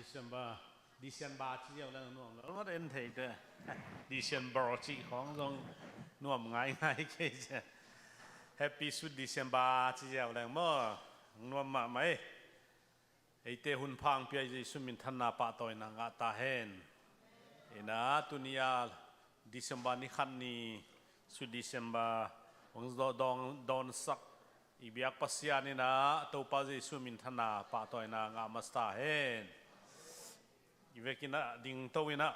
December ที่เราน่วมแล้วก็เดินเถิดDecember ที่ของตรงน่วมง่ายๆแค่จะ Happy สุด December ที่เราแล้วมั่วน่วมมาไหมไอเตหุ่นพังเปียจิสุมินธนาปะตอยนางาตาเฮนเอ็นะตุนียา December นี้ขันนี้สุด December ของดอนสักอีเบียกปัสยานี่นะตัวปัจจิสุมินธนาปะตอยนางามาสตาเฮนอีเวกินะดิ่งตัววินะ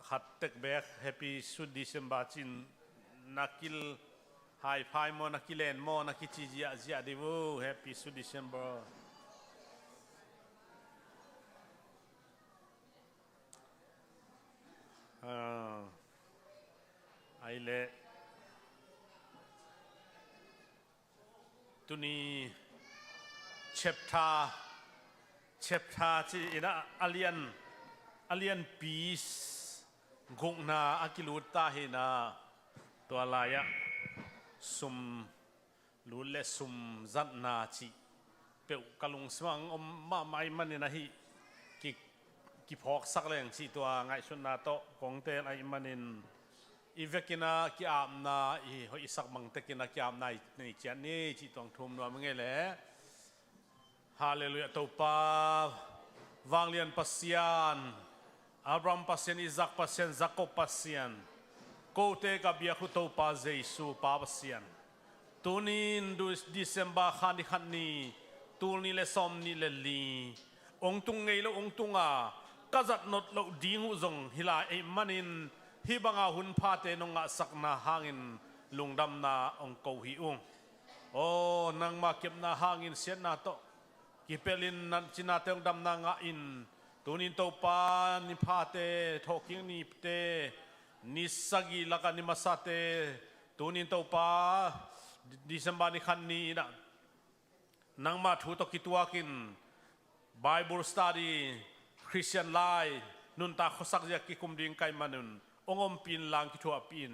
ขัดเตกเบก Happy สุด December จินนักกิลไฮไฟโมนักกิเลนโมนักกิจิจิอาจิอาดิวู Happy สุด Decemberไอเล่ตุนีเชปทาที่นะอเลียนปีสกงนาอากิลูตาเฮนาตัวลายะสุมลูเลสุมจันนาจิเปียวกะลุงสมังอมมาไม่มันนี่นะฮิกิพอกสักแรงสิตัวไงสุนนาโตกงเตนไอมันนินอีเวกินากิอามนาอีหอยสักมังเตกินากิอามนาในเจนนี่จิตวงทุ่มนัวมึงไงแหละฮาเลลูยาตัวปาวางเลียนปัสยานอับรามปัสยานอิซักปัสยานจักรปัสยานโกเตกับยาคุตัวปาเจสูปาปัสยานตุนินดูดิเซมบาขันนี้ตูนี่เลสอมนี่เลลีองตุงไงแล้วองตุงก็จัดนดเราดิ้งหุจงฮิลาเอมันินฮิบังอาหุนพาเตนงะสักนาหางินลุงดำนาองเกาหิอุงโอ้นางมาเก็บนาหางินเสียนาโตกิเปลินนันจินาเตงดำนางอินตุนินโตปานิพาเตทอกิงนิเตนิสกิลักันนิมาสเตตุนินโตปาดิเซมบานิขันนีนะนางมาถูตกิตัวกิน Bible study Christian life นุนตาขสักยากิคุมดิ่งไกมานุนองอมปินลางกิทัวปิน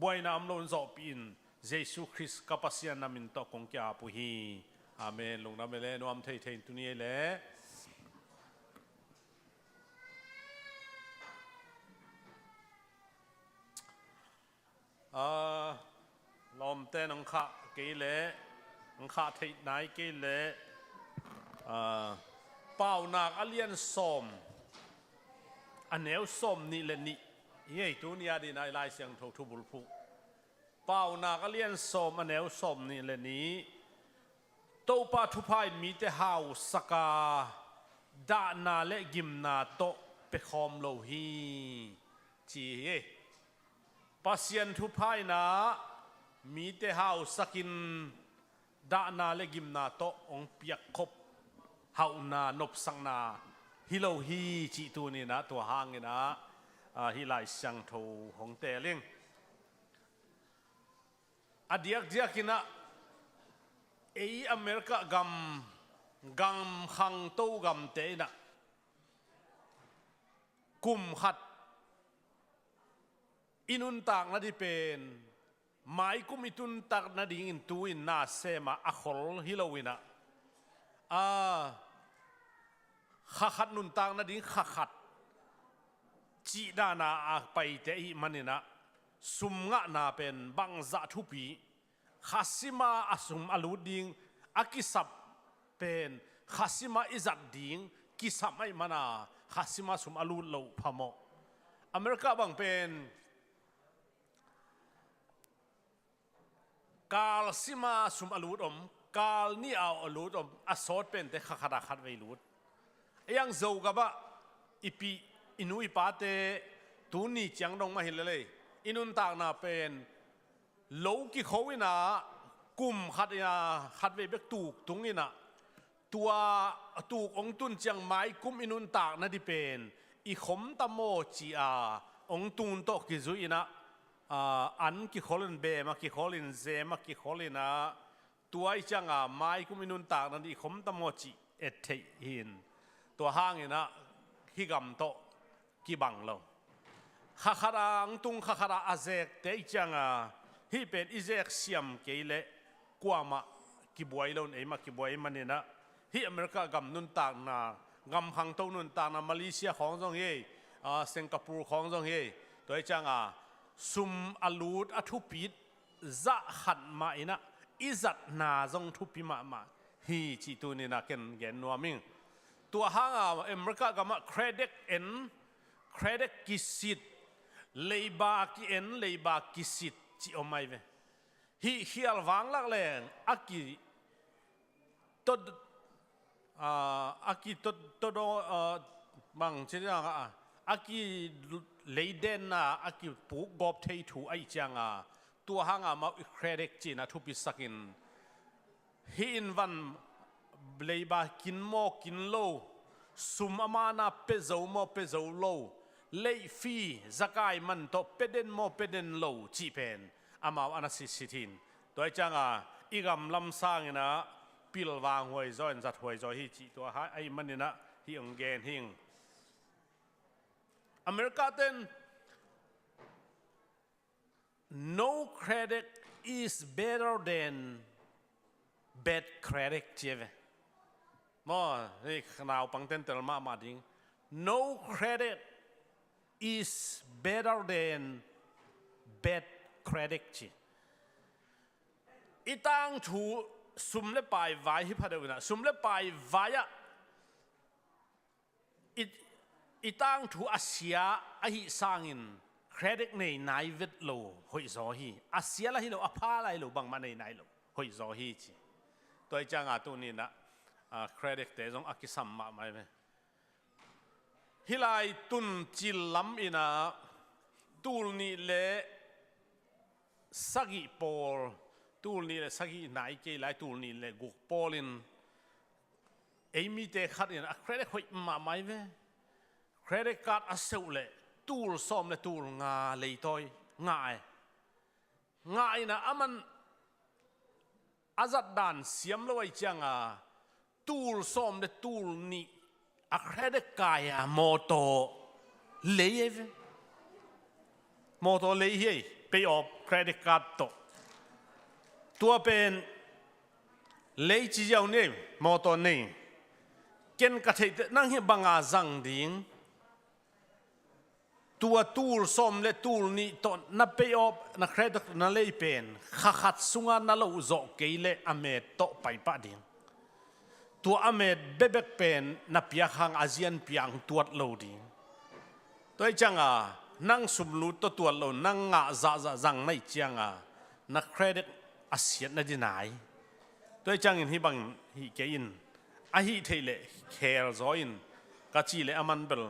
บวยน้ำลนโซปินเยซูคริสต์กับปัสยานามินโตคงแก่ปุฮีอาเมนลงน้ำเล่นวมเทยตุนีเล่ลมเต้นองข้าเกเล่องข้าเทยนายเกเล่เป่านักอเลียนส้มอันเหนียวส้มนี่เลนี่เฮ้ยตุนีดีนายลายเสียงทุบุลพุเป่านักอเลียนส้มอันเหนียวส้มนี่เลนี่ตัวปาทุพายมีแต่หาวสกาดานาเลกิมนาโตเปคอมโลฮีจีปัสยันทุพายนะมีแต่หาวสกินดานาเลกิมนาโตองเปียกคบหาวนานบสังนาฮิโลฮีจีตัวนี้นะตัวห้างนี่นะฮิไลสังโทของเตลิงอดียกกินะอเมริกากำขังตู้กำเตนะกุมขัดอินุนตากนาดีเป็นไม้กุมอิตุนตากนาดีอินตูอินนาเซมาอัคลฮิโลวินะขัดนุนตากนาดีขัดจีดานาไปเตอิมันนี่นะสุมงะนาเป็นบังจะทุปีขัสซิมาอสุมอลูดิงอากิสับเป็นขัสซิมาอิจัดดิงกิสับไม่มานาขัสซิมาสุมอลูโลพามออเมริกาบางเป็นกาลซิมาสุมอลูดกาลนี่เอาอลูดอสอดเป็นแต่ขัดขัดไว้ลูดยังโจกับว่าอีปีอินุอีปาเตตูนี่จังดงมาเห็นเลยอินุนตากนาเป็นโลกิเขาวินากุมขัดเวเบกตูกตรงนี้นะตัวตูกองตุนจังไม้กุมอินุนตากนาดิเป็นอีขมตะโมจีองตุนโตกิจุยนะอันกิขอลินเบมากิขอลินเซมากิขอลินะตัวไอจังไม้กุมอินุนตากนั่นอีขมตะโมจีเอเทหินตัวห้างนี่นะฮิกัมโตกิบังเราข้าขรางตุงข้าขราอาเซกเตยจังฮิเป็นอิเซกเซียมเกเลกัวมากิบวยเราเอ็มากิบวยมันนี่นะ hi America gam nun tak na gam hang to nun tak na Malaysia ของ jong ye Singapore ของ jong ye toi changa sum alut athu pit za khat ma ina izat na jong thu pi ma hi chi tu ni na ken gen nuaming tua hanga America gama credit kisit leiba ki en leiba kisit chi omai ve hi hial wang lak leng aki todo bang chira aki leiden na aki pu gop thei thu ai changa tua hanga ma credit chi na thu pi sakin hi in van leiba kin mo kin lo sum amana pe zo mo pe zo lo lei fi zakai man to peden mo peden lo chi pen amaw anasi sitin toy changa igam lam sang ina pil wang hoi zo en zat hoi zo hi chi to ha ai manina hi ongen hing America ten no credit is better than bad credit cheve mo ni khnao pang ten tel ma ding no credit is better than bad credit chi itang thu sum le pai vai hi phadawina sum le pai vaya itang thu asia a hi sangin credit nei nai vet lo hoi zo hi asia la hi lo apha lai lo bang ma nei nai lo hoi zo hi chi toi changa tu ni na credit te jong akisam ma mai me hilai tun chil lam ina tul ni le sagi pol tul ni le sagi nai ke lai tul ni le guk polin emi te khat in a credit hoi ma mai ve credit card a seu le tul som le tul nga le toy ngai na aman azat dan siam lo ai changa tul som le tul ni a credit kaya moto leve moto le hi pay off credit card to tua pen le chi yau ne moto ne ken ka thei nang hi banga zang ding tua tul som le tul ni to na pay off na credit na le pen khat sunga na lo zo ke le ame to pai pa ding tua ame bebek pen na pia hang azian piang tuat lo ding toi changa nang sumlu to tuat lo nang nga za zang nai changa na credit asiat na dinai toi changin hi bang hi ke in a hi theile kher zoin ka chi le aman bel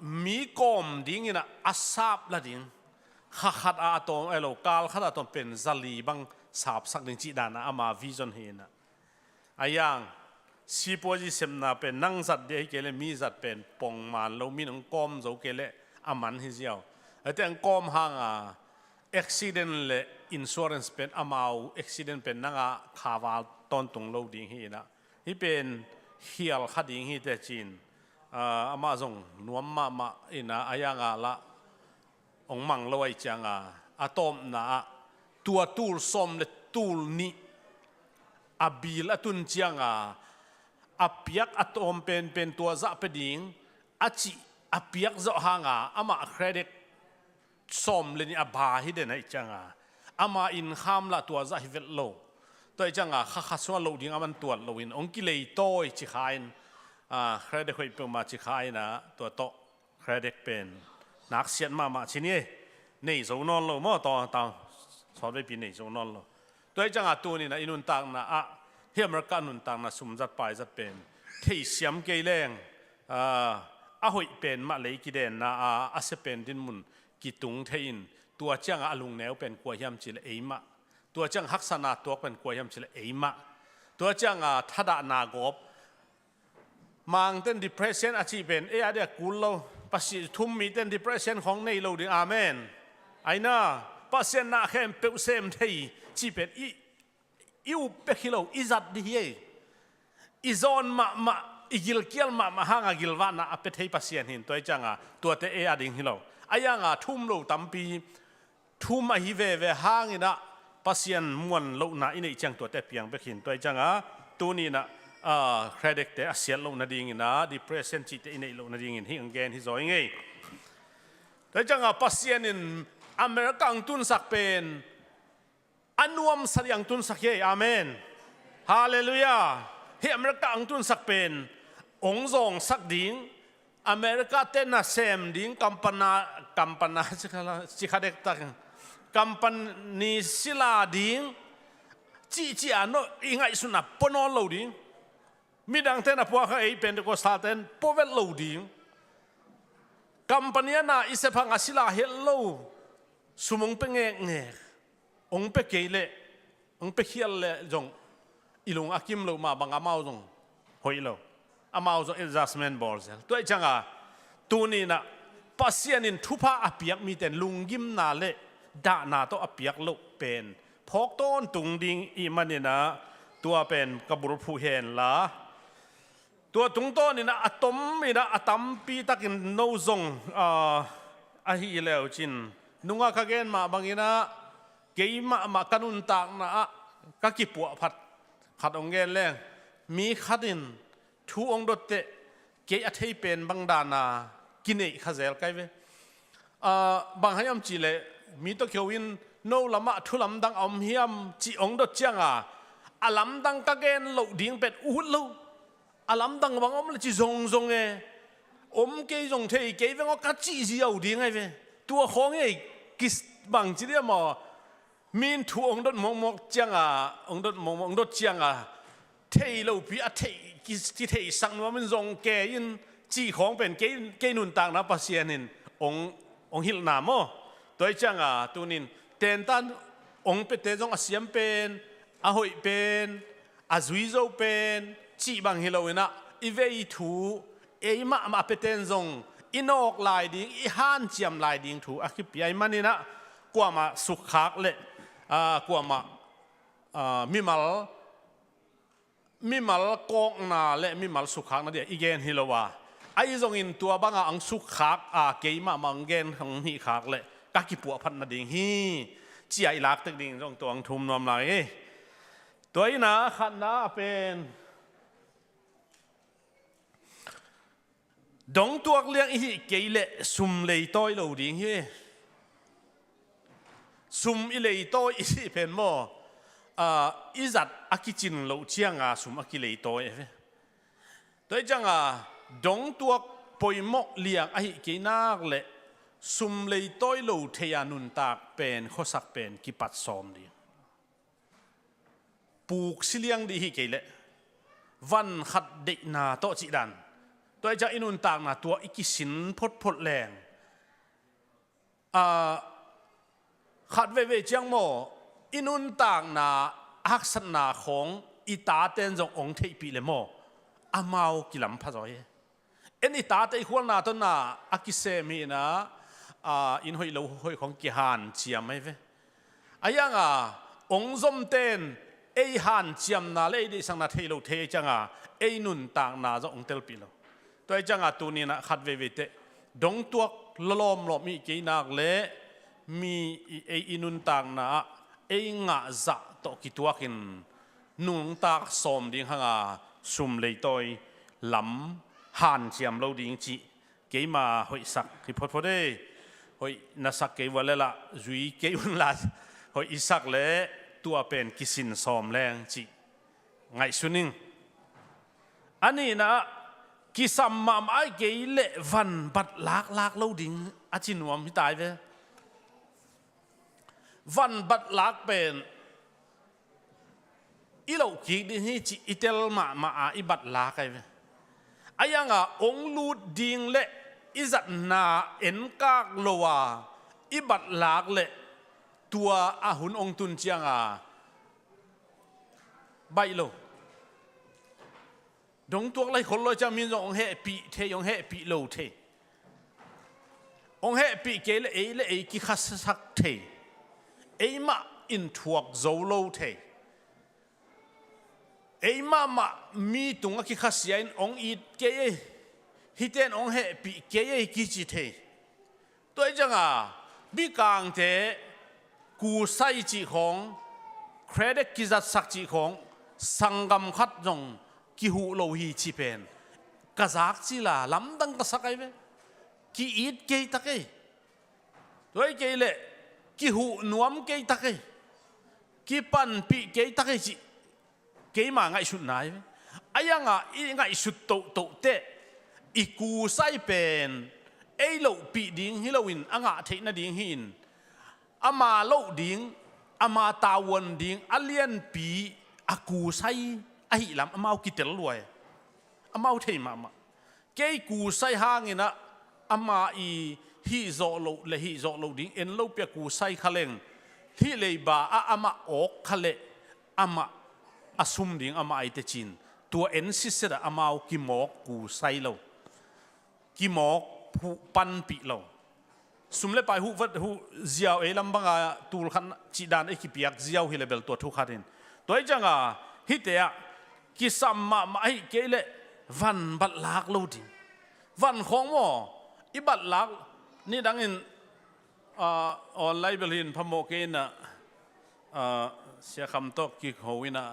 mi kom ding ina asap la ding khat a tom elo kal khat a tom pen zali bang sap sak ding chi dana ama vision he na ayang si poji semna pen nang zat de kele mi zat pen pong man lo min ong kom zo kele aman hi ziaw ateng kom hanga accident le insurance pen amau accident pen nanga khawa ton tung lo ding hi na hi pen hial khading hi te chin ama zong nuam ma ina ayanga la ong mang lo ai changa atom na tua tul som le tul ni abil atun chianga apiak atom pen tua za peding achi apiak zo hanga ama credit som le ni aba hi de nai changa ama in kham la tua za hi vet lo toi changa kha so lo ding aman tua lo in ong ki lei toy chi khain credit khoi pe ma chi khai na tua to credit pen nak sian ma chi ni nei zo non lo mo to ta so be pi nei zo non lo toi changa tu ni na inun tang na hi America nun tang na sum zat pai zat pen thei siam ke leng a hoi pen ma lei ki den na a se pen din mun ki tung thein tua changa alung neu pen kwa hiam chi le eima tua chang haksana tua pen kwa hiam chi le eima tua changa thada na gop mang ten depression a chi pen e a de kul lo pasi thum mi ten depression khong nei lo ding amen aina pasien na khem pe sem thei chi pen iu pe khilo izat di he izon ma igil kial ma hanga gilwana apet hei pasien hin toi changa tua te e ading hilo ayanga thum lo tampi thum a hi ve hangina pasien muan lo na inei chang tua te piang be khin toi changa ตัวนี้นะเครดิตแต่เสียลงนาดิ่งนะดิเพรสเซนจิตในลงนาดิ่งที่อังเกนที่สอยไงแต่จังอ่ะปัสเซียนินอเมริกาอังตุนสักเป็นอันวมสักอย่างตุนสักเย่อาเมนฮาเลลูยาที่อเมริกาอังตุนสักเป็นองค์ทรงสักดิ่งอเมริกาเต้นน่ะเซมดิ่งกัมปนาสิขาเด็กตังกัมปนีศิลาดิ่งจีอันโนอิงไอสุนับปนอลโลดิ่งมีดังเต้นพวกเขาเป็นตัวสาเต้นพวกเวลโลดิ่งกัมปนีน่ะอิสพังอาศิลาเฮลโลสมองเป็นเงี้ยองค์เป็นเกลองค์เป็นเฮียลเลยจงอีลุงอากิมโลมาบังอามาจงหอยโลอามาจง adjustment balls ตัวจังอ่ะตัวนี้นะปัสเซียนินทุพะอภิยักมีแต่ลุงกิมนาเล่ด่านาโตอภิยักโลเป็นพกต้นตุงดิงอีมันนี่นะตัวเป็นกบฏผู้เห็นละตัวตุงต้นนี่นะอะตอมนี่นะอะตัมปีตักินโนซงอะฮีเลวจินนุงอาคาเกนมาบางอีนะเกยมากันุนตากนะกักิปัวพัดขัดองเกนแรงมีขัดินทูองดเตเกยอัฐิเป็นบางดานากินเอขเซลไกเวบางให้ยามจีเลมีตัวเขียววินโนลามะทุลำดังอมเฮียมจีองดเจียงอาลำดังกะเกนโลดิ่งเป็ดอุดโลอาลำดังบางอมเลยจีซงเออมเกยซงเทเกยเวงก็จีจีเอาดิ่งไงเวตัวของเอกิสบางจีเดียมมีนทูองดมองเจียงองดเจียงเทโลปีเทกิสที่เทสังว่ามันซงเกยินจีของเป็นเกยนุนต่างนะปัสเซียนินองฮิลนามตัวจังตัวนินเต็นตันองเป็นเตจงอาเซียมเป็นอาหอยเป็นอาซุยโซเป็นจีบังฮิโลวินะอีเวอีทูมาเป็นเตนจงอินอกลายดิ่งอีฮันเจียมลายดิ่งทูอาคิปยายมันนี่นะกว่ามาสุขคักเละกว่ามามิมัลกองนาเละมิมัลสุขคักนั่นเดียอีเกนฮิโลวาไอ้จงอินตัวบางอังสุขคักเกยมามังเกนของฮิคักเละกักิปัวพันนาดิ่งฮีจีไอลักตึกดิ่งตรงตัวอังทุมนวมไหลตัวนี้นะขันนะเป็นดงตัวเลี้ยงอีเกยเละซุมเลยต้อยเหลาดิ่งฮีซุมอีเลยต้อยอีเป็นโมอีจัดอากิจินเหลาเชียงซุมอากิเลยต้อยตัวจังดงตัวปอยมกเลี้ยงไอเกยนักเละซุมเลยต้อยโลเทียนุนตากเป็นข้อสักเป็นกิปัดซอมดีปลูกสิเลียงดีฮิเกลวันขัดเดนาโตจิดันตัวจะอินุนตากนาตัวอิกิสินพดแรงขัดเวเจียงโมอินุนตากนาอักษณาของอิตาเตนจงองเทปีเลโมอามากิลัมพะจอยเอ็นอิตาเตควนาตนาอากิเซมีนะอินหอยเราหอยของกิฮันเจียมไหมเว้อายังองซอมเตนเอฮันเจียมนาเลยดิสังนาเทโลเทจังเอนุนต่างนาจะองเตลปิโลตัวจังตัวนี้นะขัดเวเตดงตัวลมหลบมีกี่นักเละมีเออินุนต่างนาเองะจะตอกิตัวกินนุงตากสมดิ่งหางซุมเลยตัวลำฮันเจียมเราดิ่งจีเกี่ยมาหอยสักที่พอได้หอยนัสักเกี่ยววันละจุยเกี่ยวละหอยสักเละตัวเป็นกิสินสอมแรงจีไงสุนิงอันนี้นะกิสัมมาไอเกี่ยวเละวันบัดลากเราดิ่งอาจินวมที่ตายไปวันบัดลากเป็นอีเหล่าขีดนี่จีอิเตลมาอีบัดลากไปอายังองลูดดิ่งเละอิจัดนาเอ็นกากโลวาอิบัดลากเละตัวหุนองตุนเจียงใบโลดงตัวไรคนเราจะมีองเฮปีเทองเฮปีโลเทองเฮปีเกลเอกิขัสสักเทมาอินทวกโซโลเทมามีตุงกิขัสยันองอีเกฮิเตนองเฮปีเกยกิจิเทตัวจังบิกางเทกูไซจิของเครดิตกิจัดสักจิของ sangam khát rong ki hu lo hi chi pen ka zak chi la lam dang ka sakai ve ki it ke ta ke toi ke le ki hu nuam ke ta ke ki pan pi ke ta ke chi ke ma ngai sut nai ve ayanga i ngai sut to te i ku sai pen ei lo pi ding hilowin anga theina ding hin ama lo ding ama tawon ding alien pi aku sai a hi lam amau kitel luai amau thei ma ke ku sai hangina ama i hi zo lo ding en lo pe ku sai khaleng thi le ba a ama ok khale ama asum ding ama ai te chin tua en si se da amau ki mok ku sai lo ki mok hu pan pi lo sum le pai hu vat hu ziaw e lam banga tul khan chi dan e ki piak ziaw hi level to thu khatin toy changa hi te a ki sam ma ai ke le van bat lak lo di van khong mo i bat lak ni dang in online bel hin phamo ke na sia kham to ki khowina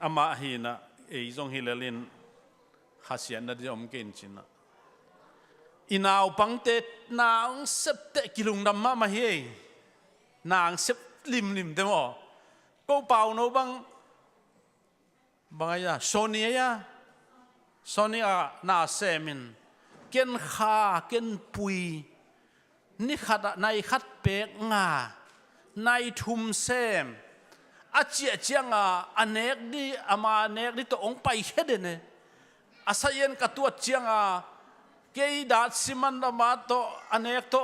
ama hi na e zong hi lelin hasian na diom ken chin inaw pangte nang sep te kilung dam ma hi nang sep lim te mo ko pau no bang ya sonia na semin ken kha ken pui ni khata nai khat pek nga nai thum sem a chia chianga anek di ama anek di to ong pai hedene asayen ka tu chianga ke dat siman da ma to anek to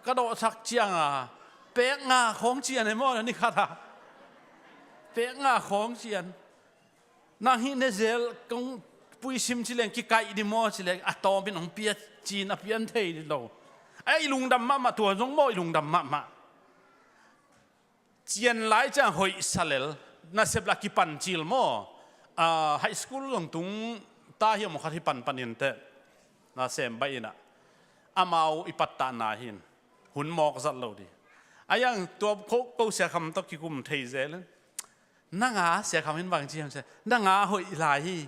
kado sak chianga pek nga khong chian e mo ni khata pek nga khong chian na hi ne zel kong pui sim chi leng ki kai di mo chi leng atom bin ong pia chin a pian thei di lo ai lung dam ma tua jong mo lung dam ma chian lai chang hoi salel na sep la ki pan chil mo high school long tung ta hi mo khathi panin te na sem bai na amau ipatta na hin hun mok zat lo di ayang tua ko sia kham to ki kum thei zel nanga sia kham hin bang chi ham se nanga hoi lai hi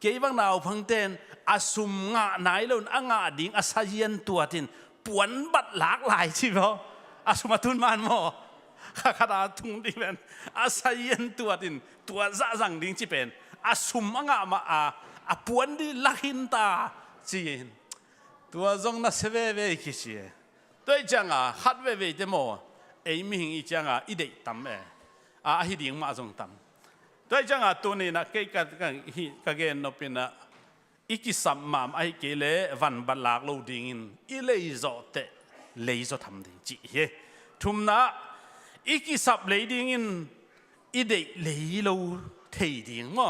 ke bang naw phang ten asum nga nai lon anga ding asayen tua tin puan bat lak lai chi bo asumatun man mo khada tung di ben asayen tua tin tua za zang ding chi pen asum anga ma a puan di lakin ta chin tua zong na seve ve ki chi toi chang hat ve te mo ei mi hing i chang i dei tam e hi ding ma zong tam toi chang tu ni na ke ka gen no pina iki sam mam ai ke le van balak lo ding in i le zo te le zo tham ding chi he thum na iki sap le ding in i dei le lo thei ding mo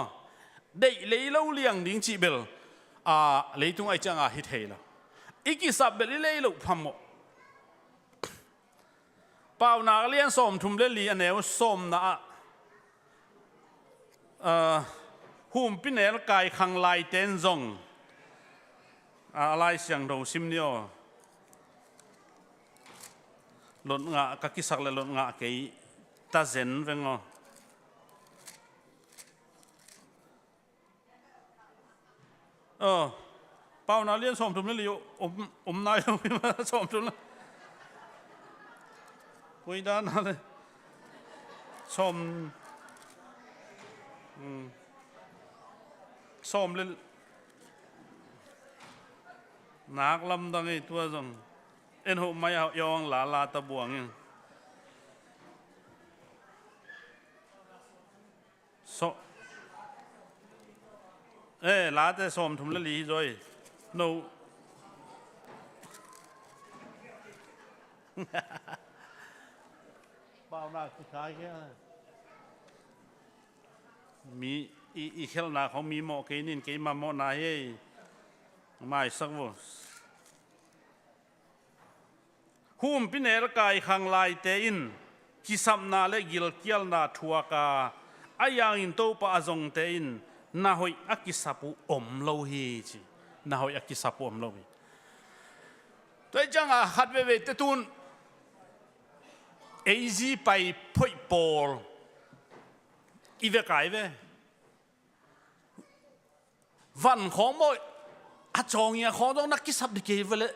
dei le lo liang ding chi bel le tung ai chang hi thei lo iki sap bel le lo pham mo pau na lian som thum le li aneu som na hum pinel kai khang lai ten zong lai siang do sim nio lon nga ka ki sak le lon nga ke ta zen vengo pau na lian som thum le li nai som thum kui da na le som som lên nạc lâm đang ấy tua rằng en hộ mai học yong là ta buông so lá te som thum lên lý rồi no bao na cái mi i khel na không mi mo cái nín cái mà mo na ấy mai sắc vô hum pinel kai khang lai te in ki sam na le gil kial na thua ka ayang in to pa azong te in na hoi akisapu om lo hi chi na hoi akisapu om lo hi toi chang hat ve te tun easy pai phoi pol อีเวกไก่เววันของมวยอาจงเนี่ยของต้องนักกิสับดิเกวเลย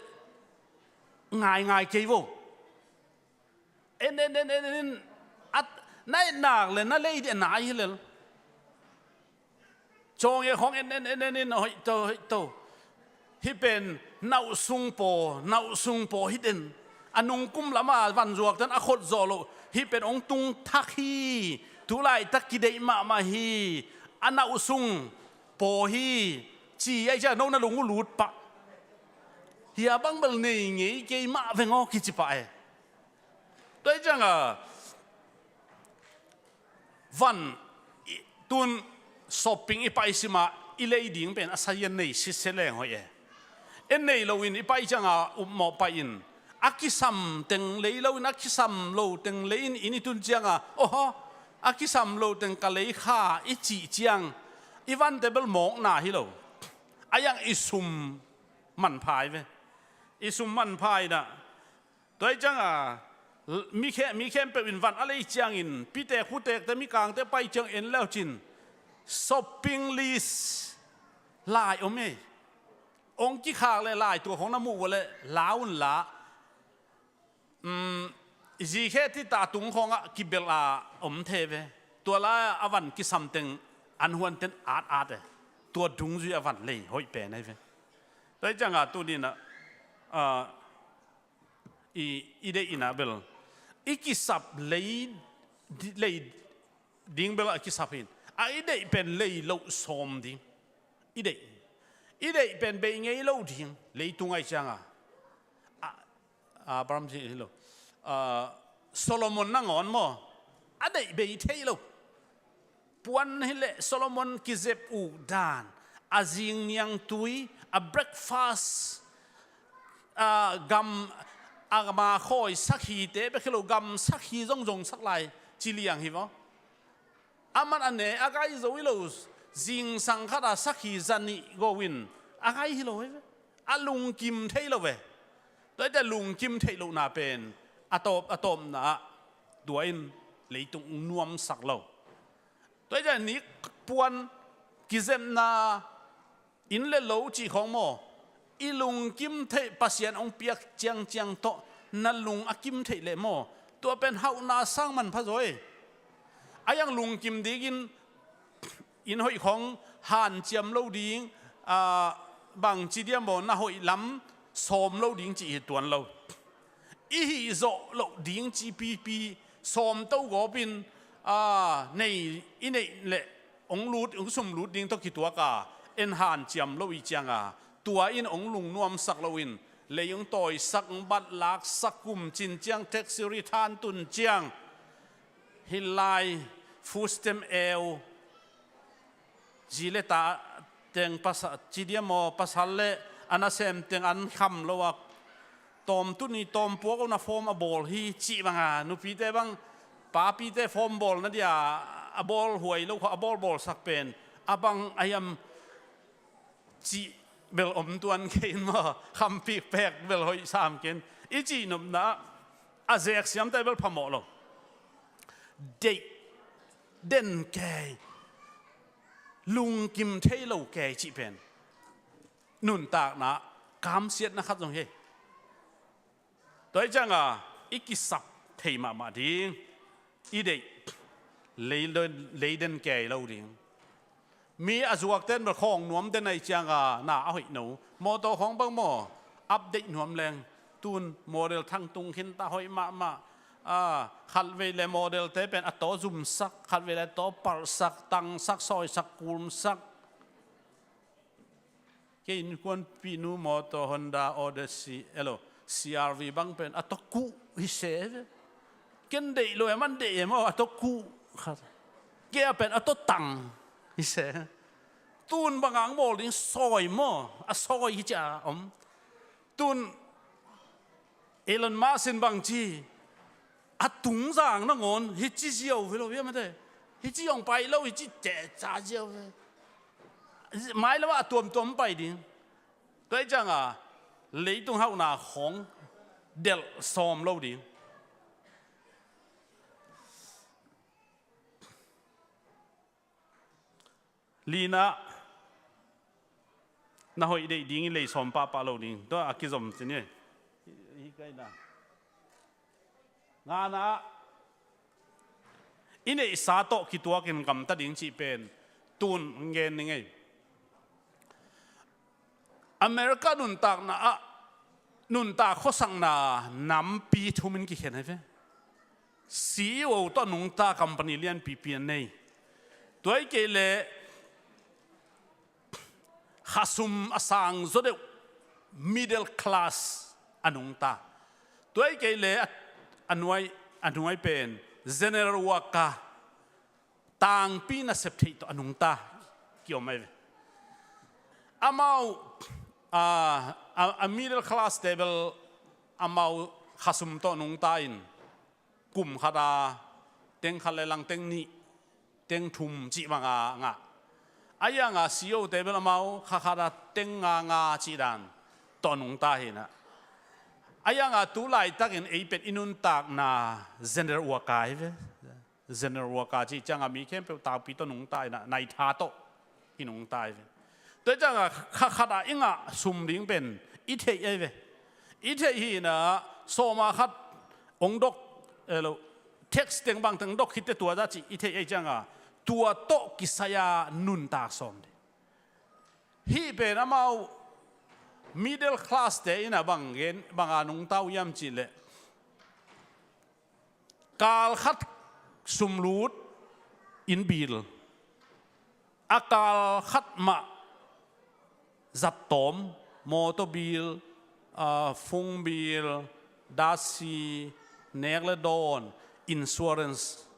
ง่ายเกวเอ็นอัดนั่นหนักเลยนั่นเลยที่ไหนเลยจงเนี่ยของเอ็นเฮ้ยโตที่เป็นนาซุงโปฮิดเอ็นอันนุ่งกุ้มละมาวันจวกท่านอคดโซโลที่เป็นองตุงทักฮีทุไลตักกิเดมาฮีอันนาซุงโปฮีจีไอเจ้าโน่นลุงก็หลุดปะเฮียบังเบลนี่ไงเกี่ยมาเวงอคิดจิปะด้วยจังวันตุนสอบปิ้งอีไปสิมาอีเลยดิ่งเป็นอาศัยในสิเสลงหอยเอ็นในเราวินอีไปจังหมอไปอินอากิซัมเต็งเลยเราวินอากิซัมเราเต็งเลยอินตุนจังโอ้โหอากิซัมเราเต็งกะเลยข้าอีจีจังอีวันเดบิลหมอกหน้าฮิโลอายังอิสุมมันพายเว้อิสุมมันพายนะตัวจังมีแค่เป็นวันอะไรจังอินพี่เตะคู่เตะแต่มีกลางแต่ไปจังเอ็นแล้วจินช้อปปิ้งลิสลายโอเมองค์ที่ขากเลยลายตัวของน้ำมูกเลยล้าวละจีแค่ที่ตาตุงของกิเบลาเทเวตัวละอวันกิสัมเต็งอันหวนเต็นอาดตัวดุงจุอวันเลยหอยเปนไอ้เว้แต่จังตัวนี้นะอีเดอินาเบลอีกิสับเลยดิ้งเบลกิสับหินอีเดเป็นเลยโลสมดิ้งอีเดเป็นเบงไงโลดิ้งเลยตุงไอจังบรามจีโลโซโลมอนนั่งอ่อนมั้งเดเบยเทโลปวนฮิเลโซโลมอนกิเซปอูดานอาจิงยังตุยเบรคฟาสกัมมาคอยสักฮีเตะไปคิโลกัมสักฮีจงสักลายจิเลียงฮิวมันอันเนี้ยอากาศจะวิโลจิงสังขารสักฮีจันนี่ก็วินอากาศฮิโลเว้ลุงกิมเทโลเว้แต่ลุงกิมเทโลน่าเป็นอะตอมน่ะตัวอินเลยตุงนวมสักโลตัวอย่างนี้ปวนกิเซมนาอินเลโลจีของโมอีลุงกิมเทปัสยันองเปียกเจียงโตนั่นลุงอากิมเทเลโมตัวเป็นเฮานาสร้างมันพะโอยอายังลุงกิมดีกินอินหอยของหานเจียมโลดิงบางจีเดียมโมน่าหอยล้ำสมโลดิงจีตัวเราอีฮิโซโลดิงจีปีสมเต้าก็เป็นในอินเละองรูดองสมรูดดิ้งต้องคิดตัวกาเอ็นหานเจียมโลวิจังตัวอินองลุงนวมสักโลวินเลยยงต่อยสักบัดลักสักกุมจินเจียงเท็กซิริทานตุนเจียงฮิลไลฟูสเตมเอลจีเลตาเต็งภาษาจีเดียมภาษาเลอันนั้นเซมเต็งอันคำโลว่าตอมตุนีตอมพวกเอาหน้าฟอร์มบอลฮีจีบังนุปีเตบังป้าปีเตฟอร์มบอลนั่นเดียบอลหวยลูกบอลสักเป็นบังไอยมจีเบลอมตัวนเกินมาคำปีแปกเบลหอยสามเกินอีจีนมนะอาเซกเสียมแต่เบลพมอลเด่นแกลุงกิมเทโลแกจีเป็นนุนตากนะกามเสียดนะครับตรงนี้ตัวจังอีกิสับเทมาดิ้งอีเดเลยเด่นแกเราดิ้งมีอาจวกเต้นประคองนวมเต้นในจังน่าเอาหิหนูโมโตของบางโมอัปเดตนวมแรงตูนโมเดลทั้งตุงหินตาหอยมาขัดเวลโมเดลเตเป็นอัตโตซุ่มสักขัดเวลโตปัลสักตังสักซอยสักกุมสักกินควนปีนูโมโตฮอนด้าออเดซีCRV บางเป็นอัตกุฮิเซฟกันเดย์เลยมันเดย์มั้งอัตกุครับแกเป็นอัตตังฮิเซตูนบางอย่างโมลิงซอยมั้งซอยฮิจ้าตูนเอลอนมาสินบางทีตุงจางนั่งอนฮิจิเจียวไปแล้วยังไม่ได้ฮิจิยองไปแล้วฮิจิเจ๊จ้าเจียวไม่แล้วว่าตัวไปดิตัวจังเลยต้องเข้าหน้าของเดลซอมเราดิ Lina na hoi dei ding lei som pa lo ding to akizom chini hi kai na nga na ine sa to ki tua kin kam ta ding chi pen tun ngen ni ngai America nun tak na a nun ta khosang na nam pi thumin ki khen hai ve CEO to nung ta company lian pi pi nei toy ke le khasum asang zo de middle class anung ta toy ke le anuai pen general waka tang pi na sep thei to anung ta kyo mai amau a middle class table amau khasum to nung ta in kum khada teng khale lang teng ni teng thum chi manga nga aya nga CEO table amau khada teng nga chi dan to nung ta hina aya nga tu lai takin eipet inun tak na general waka ve general waka chi changa mi kem pe ta pi to nung ta na nai tha to hinung ta ve to changa khada inga sum ding ben i thei ai ve i thei hi na so ma khat ong dok elo text teng bang teng dok hite tua da chi i thei ai changa tua to kisaya nun tak som hi pe na mau middle class te ina bangen banga nung tau yam chi le kal khat sumlut in bil akal khat ma zat tom motor bil phung bil dasi nekle don insurance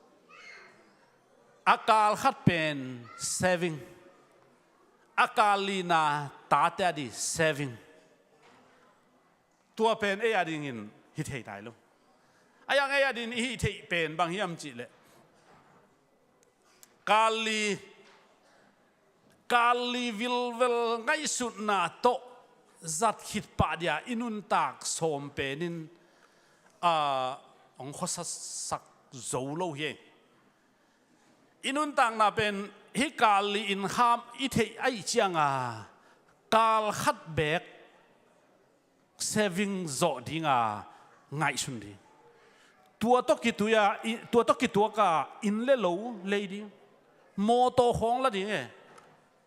akal khat pen saving akalina tate adi saving tua pen e ading in hi thei tai lo ayang e adin hi thei pen bang hiam chi le kali vilvel ngai sut na to zat hit pa dia inun tak som penin ong khosa sak zo lo he inun tang na pen hi kali in kham i thei ai chianga kal khat bek saving zo dinga ngai sun di tua to ki tua ka in le lo lady moto khong la ding e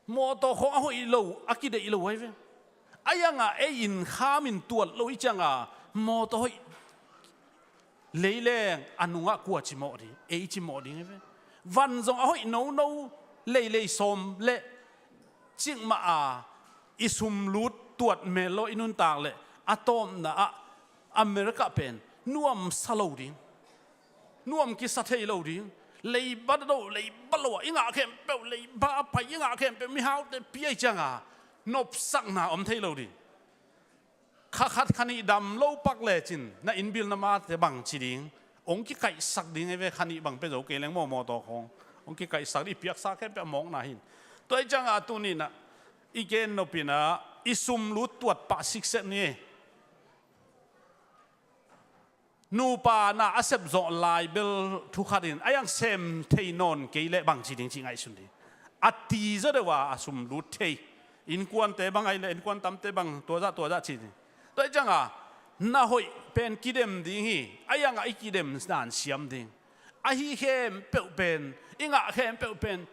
moto khong ho i lo akide i lo wai ve ayanga e in kham in tua lo i changa moto hoi leileng anunga kwa chi mo di e chi mo ding ve van zong a hoi no lei som le ching ma a isum lut tuat melo inun tak le atom na a America pen nuam salo ding nuam ki sa thei lo ding lei ba do lei ba lo inga khem pe lei ba pa inga khem pe mi hau te pi ai changa nop sak na om thei lo di khat khani dam lo pak le chin na in bil na ma te bang chi ding ong ki kai sak ding e ve khani bang pe zo ke leng mo to khong ong ki kai sak di piak sa khem pe mong na hin toi changa tu ni na igen no pina isum lut tuat pa sik set ni nu pa na asep zo lai bel thu khatin ayang sem thei non ke le bang chi ding chi ngai sun di ati zo de wa asum lut thei in kwan te bang ai le in kwan tam te bang to za chi ni toi changa na hoi pen kidem ding hi ayang ai kidem snan siam ding a hi hem pe pen inga hem pe pen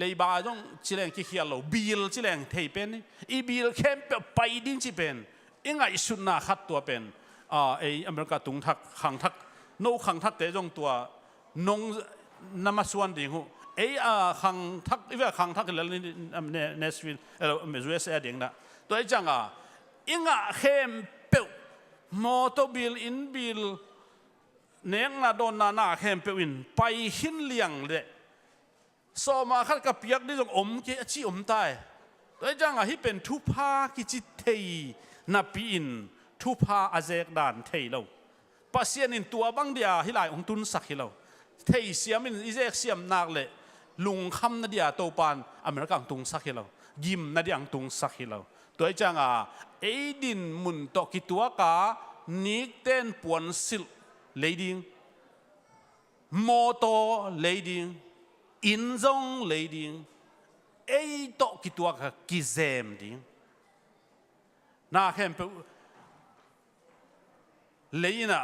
lei ba jong chileng ki khialo bil chileng thei pen i bil khem pe pai ding chi pen inga isun na khat tua pen ei America tung thak khang thak no khang thak te jong tua nong namaswan ding hu ei khang thak iwa khang thak le Nashville USA ding na toi changa inga khem pe motor bill in bill neng na don na khem pe in pai hin liang le so ma khat ka piak di jong om ke chi om tai toi changa hi pen thu pha ki chi thei na pi in thu pha azek dan thei lo pasien in tua bang dia hilai ong tun sak hi lo thei siam in izek siam nak le lung kham na dia to pan America tung sak hi lo gim na diang tung sak hi lo toi changa eidin mun to ki tua ka nik ten puan sil leading moto leading in zong leading โตกิตัวกิเซมดิน่าเข้มเปเลยนะ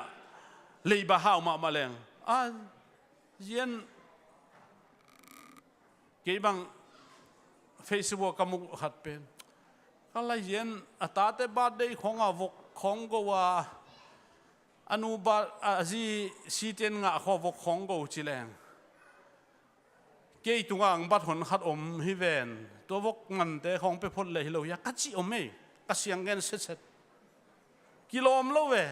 เลยบ้าหาวมาเลงเย็นกี่บางเฟซบุ๊กก็มุขัดเป็นก็เลยเย็นตาเตบาดได้ของวกของก็ว่าอนุบาลจีซีเทนงะขอวกของก็จิเลงเกี่ยตัวงบัดหนขัดฮิเวนตัววกมันแต่ของไปพ้นเลยเราอยากกัดจีอมไม่กัดเสียงเงินเสร็จกิโลมแล้วเว้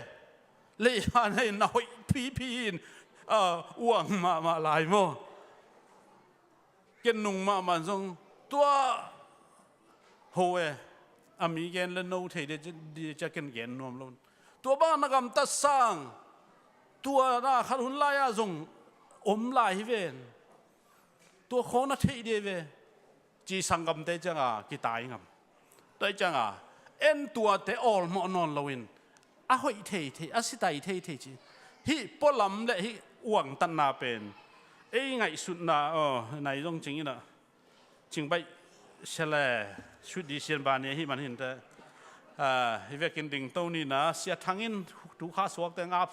เลยให้หน่อยพีนอ้วงมาลายโมเกนนุ่งมาส่งตัวโฮเออามีเกนเล่นโน้ตให้ดีจะเกนนวมลงตัวบ้านนักตัดสร้างตัวน่าขัดหุ่นลายส่งลายเวนตัวโคนัทเดียเวจีสังกำเตจังกิตายงำได้จังเอ็นตัวเตออลมอนอนลวินหอยเทสิตายเทจีฮิปอลัมเละฮิอ้วงตันนาเป็นไงสุดนาในตรงจริงนะจริงไปเชลชุดดิเชียนบานเนี่ยฮิมันเห็นแต่ฮิเวกินดิ่งตัวนี้นะเสียทางอินทุกข้าสวกแต่งับ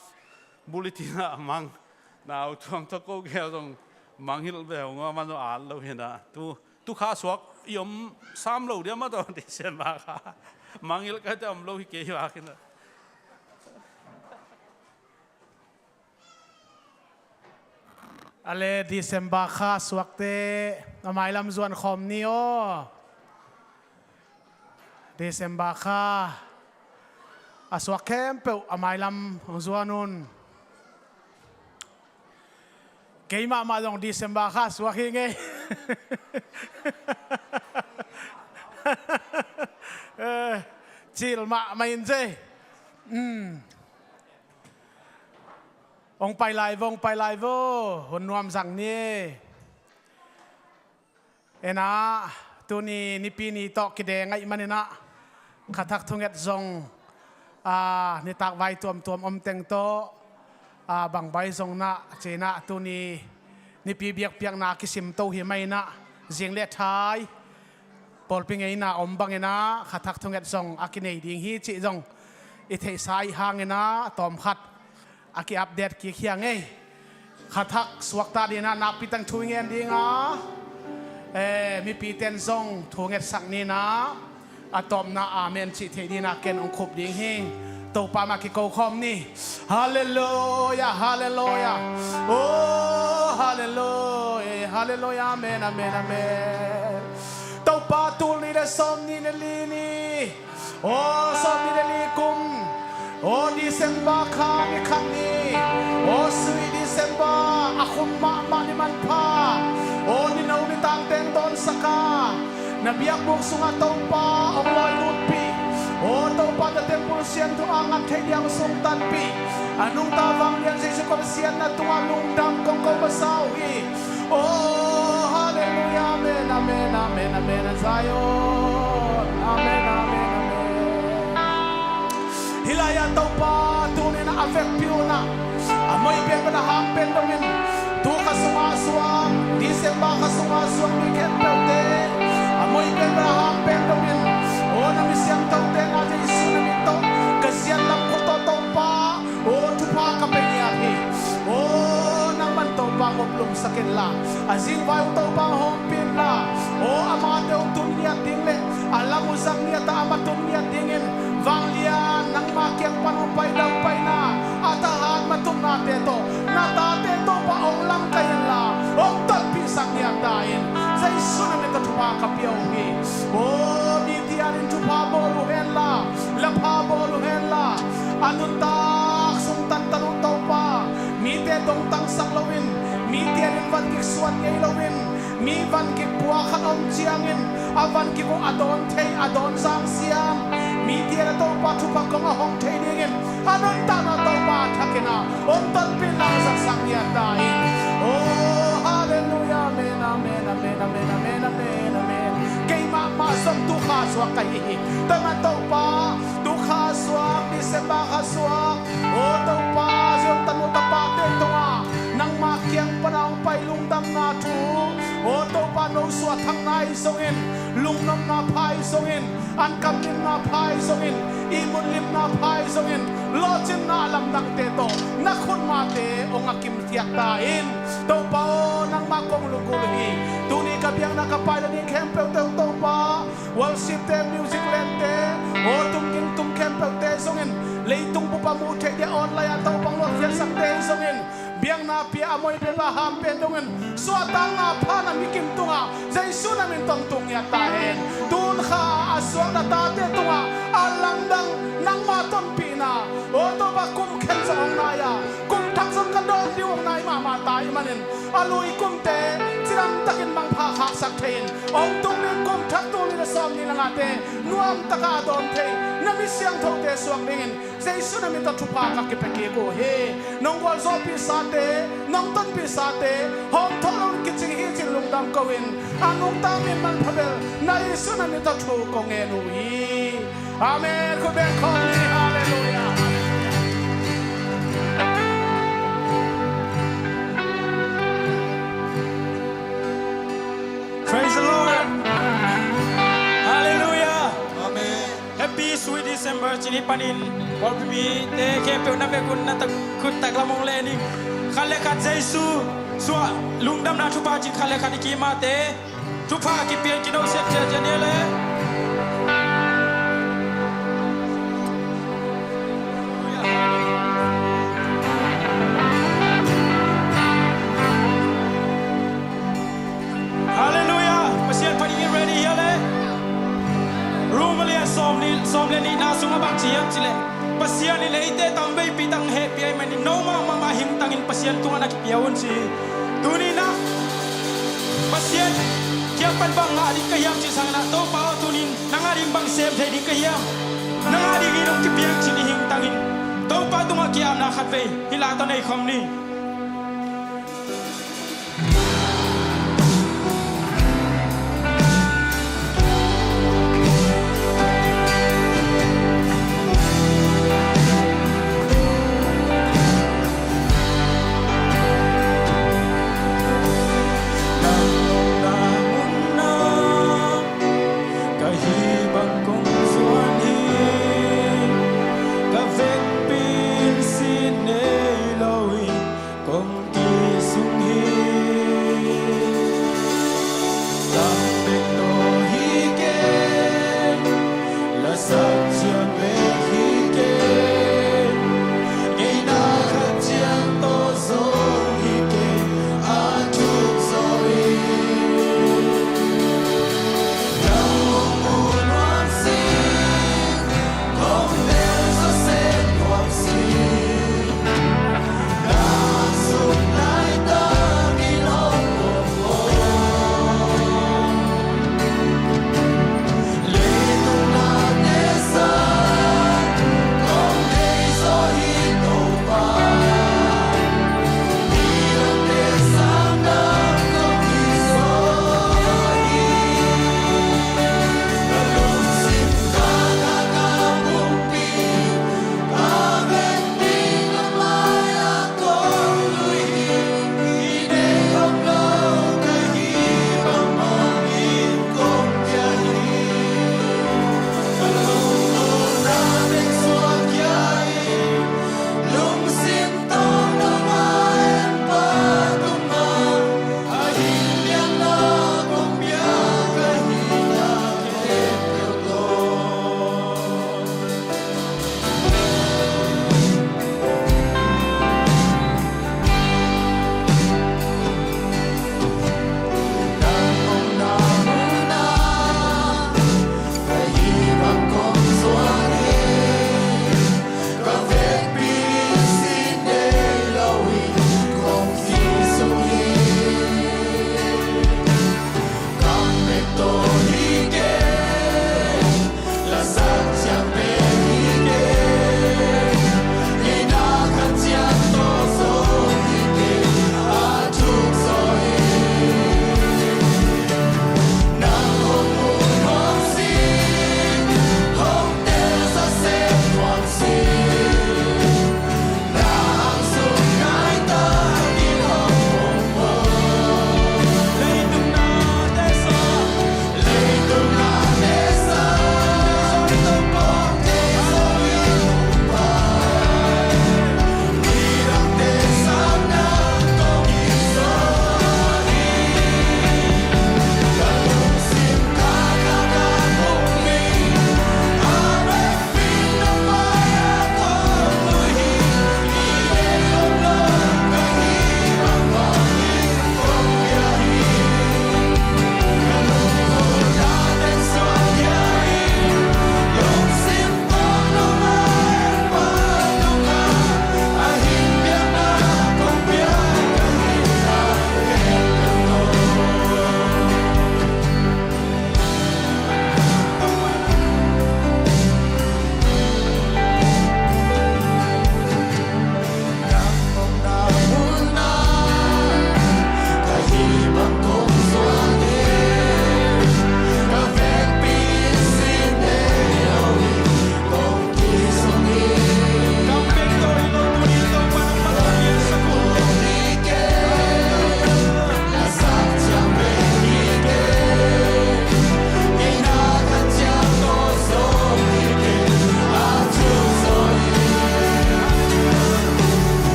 บุลิตินะมังน่าทวงตะโกเกลตรงมังฮิลเบลงมันอ่านเราเห็นนะทุกข้าสวกยม3 โลเดียวมาตอนดิเชียนบาค่ะมังฮิลก็จะโลฮิเกยว่ากันนะอะไรดิเซมบาค่าสวักเตอหมายลำส่วนคอมนี่ดิเซมบาค่าสวักเข้มเปิลอหมายลำส่วนนู้นเกี่ยมาลงดิเซมบาค่าสวักยังไงจิลมาไม่ยินเจองไปไลฟ์หุ่นนวมสั่งนี่นะตัวนี้นิปีนี้ตอกกิเดงไงมันนะขัดทักทุงเอ็ดซงนี่ตักไว้ตัวอมเต็งโตบางใบซงนะเจนะตัวนี้นิปีเบียกนาคิสิมโตหิไม่นะเสียงเล็ดท้ายปอลปิงไงนะอมบังไงนะขัดทักทุงเอ็ดซงอากินไอดิ่งฮีจิซงอิเทสายห่างไงนะตอมขัดอากิอัปเดตกี่เขียงไงขัดทักสวักตาดีนะนับปีตั้งทุ่งเงินดีงะมีปีเต็นซงทุ่งเงินสักนี้นะอะตอมนะอาเมนจิเทดีนะเกนองคุบดิ่งหิงตัวปามากิโกคอมนี่ฮาเลลูยาฮาเลลูยาโอ้ฮาเลลูยาฮาเลลูยาอาเมนอาเมนอาเมนตัวปาตูลีเดซอมนี่เนลีนี่โอ้ซอมนี่เนลีกุมโอ้ดิเซมบาคามิคันนี่โอ้สวีดิเซมบาอาคุมมานิมันพาโอ้นี่นาอุนิตังเตนตอนสักานาบิยักบุกสุงาตปาองลอยลุดปีโอ้ตปาเดเทมปุลเซียนตัวอังเทยังสงตันปีอนุตาวังยังเซซุคอลเซียนนัตัวลุงดำกงกบสาวฮีโอ้ฮาเลลูยาเมนอาเมนอาเมนอาเมนซายอนอาเมนอาเมนHilaya taupa tunin na afek piuna amoy ben na hampen dawin tu kasungaswang Disemba kasungaswang weekend tawte amoy ben na hampen dawin o na misyang tawte na Jesu na mito kasyan lang ko taupa o tupa kapenyahi o nang man taupa ngoblong sakin la azin vayo taupa hompin la o amadaw tunya dingle alam usang niya ta amatum niya dingin Vanglian nang makiang panumpay dampay na atahan matum nateto natateto pa ong lang kayan la ong talpisang niya dahin sa iso na nito tumakapiyawi o nitianin tupaboluhen la lapaboluhen la anuntak sumtan tanutaw pa mitetong tangsaklawin mitianin vankiksuan ngaylawin mi vankikbuakan om tiangin avan kiko adon tay adon sang siyangมีเดียร์ตัวปัจจุบันของห้องเทนิ่งอันนั้นตาหน้าตัวปัจจุบันองค์ตันเป็นนางสักสังเกตได้โอ้ฮาเลลูยาเมนอาเมนอาเมนอาเมนอาเมนอาเมนอาเมนเกี่ยมาส่งตุขาสวกกันอีกแต่มาตัวปัตุขาสวกดิเซมบาขาสวกโอ้ตัวปัจจุบันตันอุตปาเตตัวนังมาเคียงปนองไปลุงดำนาทู o to pa no suat thang nai songin lungnom na phai songin an kam lim na phai songin imun lim na phai songin lo chin na lam dang te to na khun ma te ong akim thiak ta in to pa o nang ma kong lungul hi tu ni ka biang na ka pai la ni kem pe to pa worship te music lente o tum king tum kem pe te songin leitung pu pa mu the de online to pang lo fian sak te songin biang na pia amoy pe la ham pe dongen so tang na pha na mi kim tunga jaisu na min tong tung ya ta hen tun kha aswa na ta te tunga alang dang nang ma ton pi na o to ba kum khen sa ong na ya kum thak sang ka don di ong nai ma ta i manin alui kum te chiram takin mang pha khak sak thein ong tung ni kum thak tu ni na som ni la te nuam taka don the na mi siang tho te suak dingin jaisu na min ta thu pa ka ke pe ke go he nong wal zo pi sa te nong ton pi sa te hom tholon ki ching hi chin lung dam ko in anung ta min man phabel na jaisu na min ta thu ko nge nu hi amen ko ben ko ni hallelujah. Praise the Lord. Hallelujah. Amen. Happy sweet December chini panin. Wal pi te ke pe na me kun na tak kut tak lamong le ni. Khale khat Jesu swa lungdam na thupa chi khale khat ki ma te. Thupa ki pian ki no set je ne le. Som le ni na sunga bak chiam chile pasian ni le ite tam bei pitang he pi ai mani no ma hing tangin pasian tunga na ki piawon si tuni na pasian kia pan bang nga di kayam chi sang na to pa tunin nangari bang sem the di kayam nangari gi no ki piang chi ni hing tangin to pa tunga kiam na khat ve hila to nei khom ni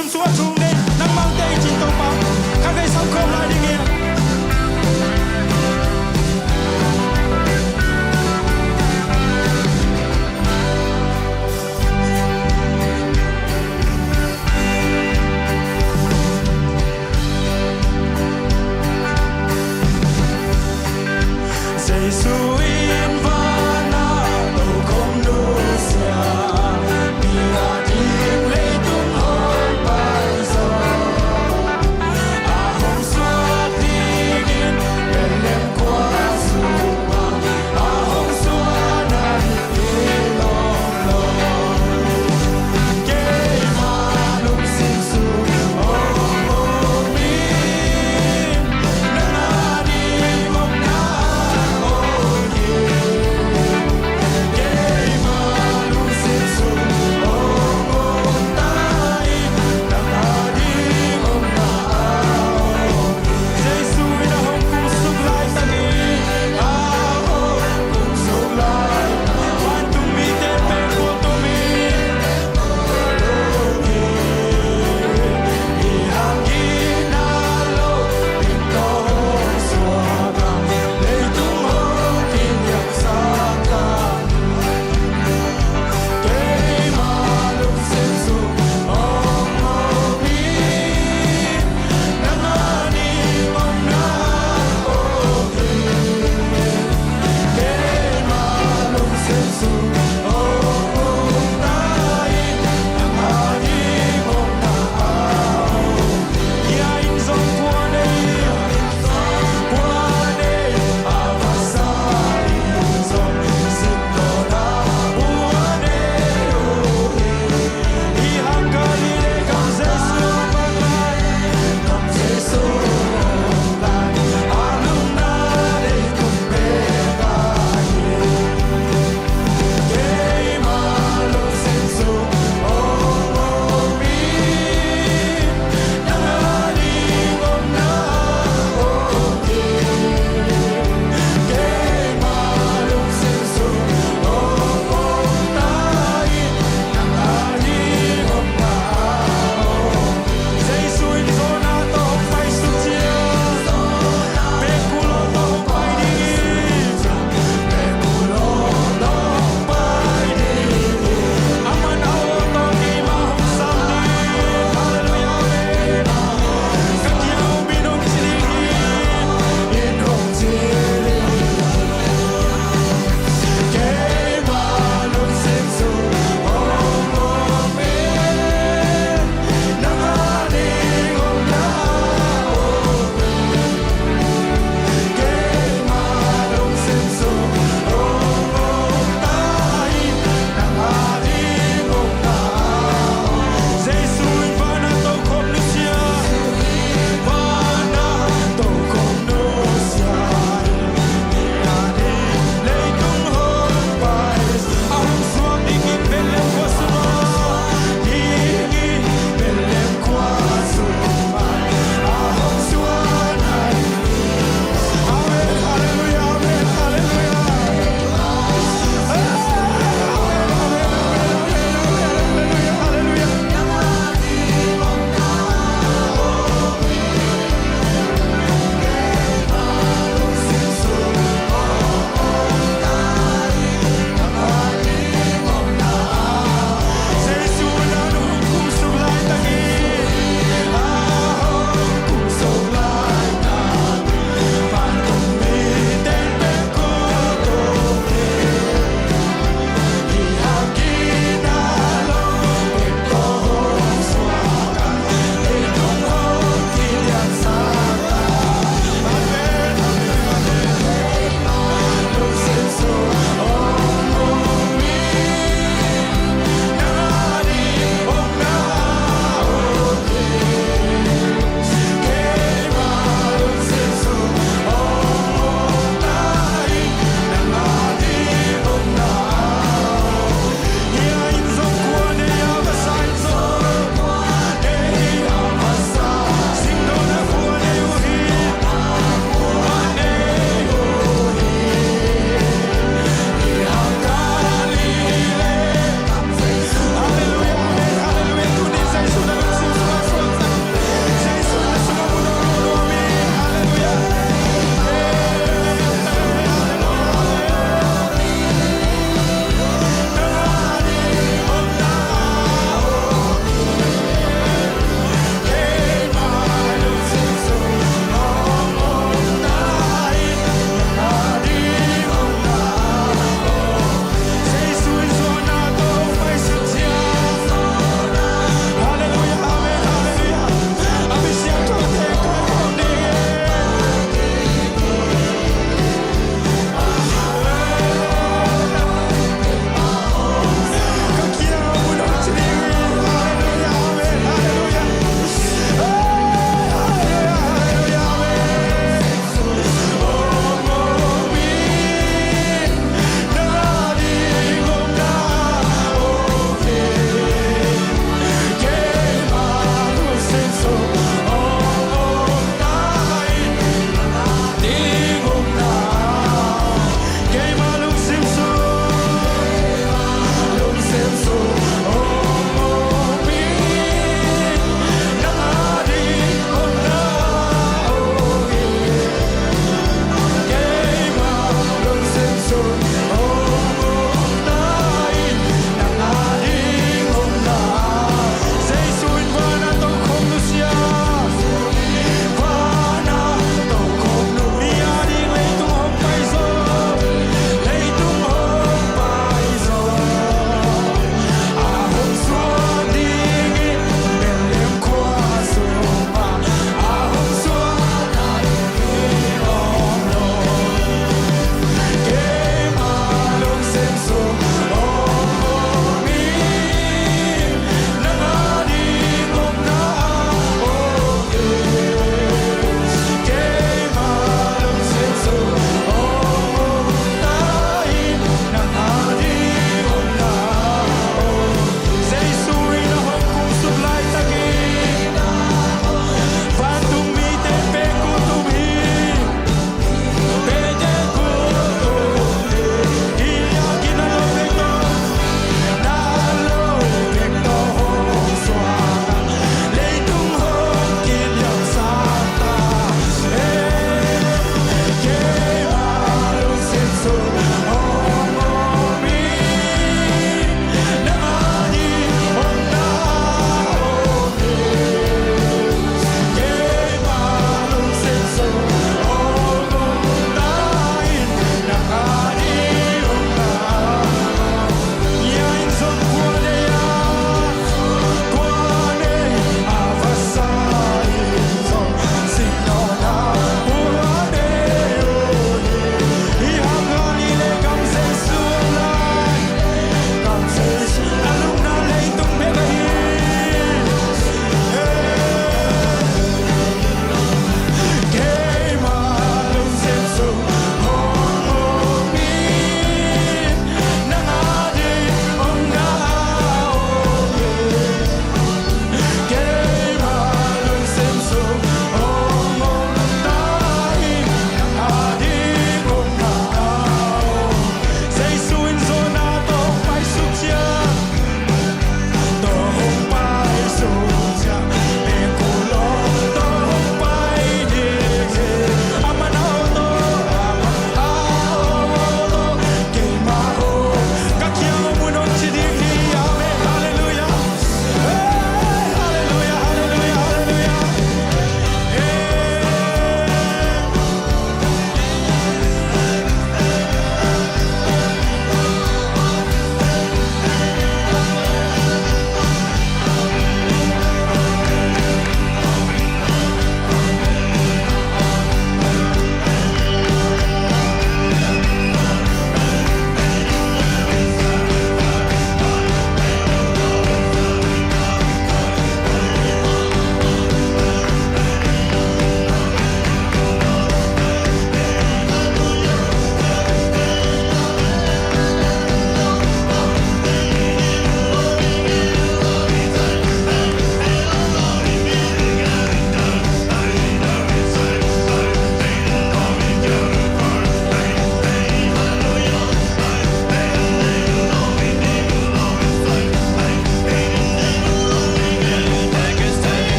chim suốt chung đi nắng mang tê chỉ tông bạc khang gây sóng không lại đi nghe Giêsu in vana đâu không đủ xa vì ngã thiên lấy tung hồn bay gió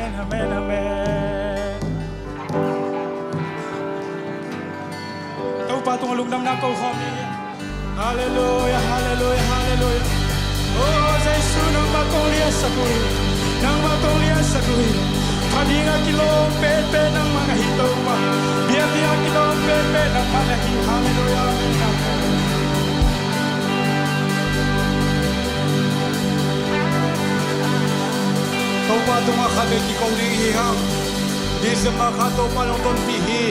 amen amen amen tau pa tung lung nam na kau khom ni hallelujah hallelujah hallelujah oh Yesu nang makolia sakui nang makolia sakui Padinga kilo pepe nang mga hito pa biya kilo pepe nang mga hito hallelujah amen Tau pa tunga khabe ki kau ni hi di sema kha to pa long ton pi hi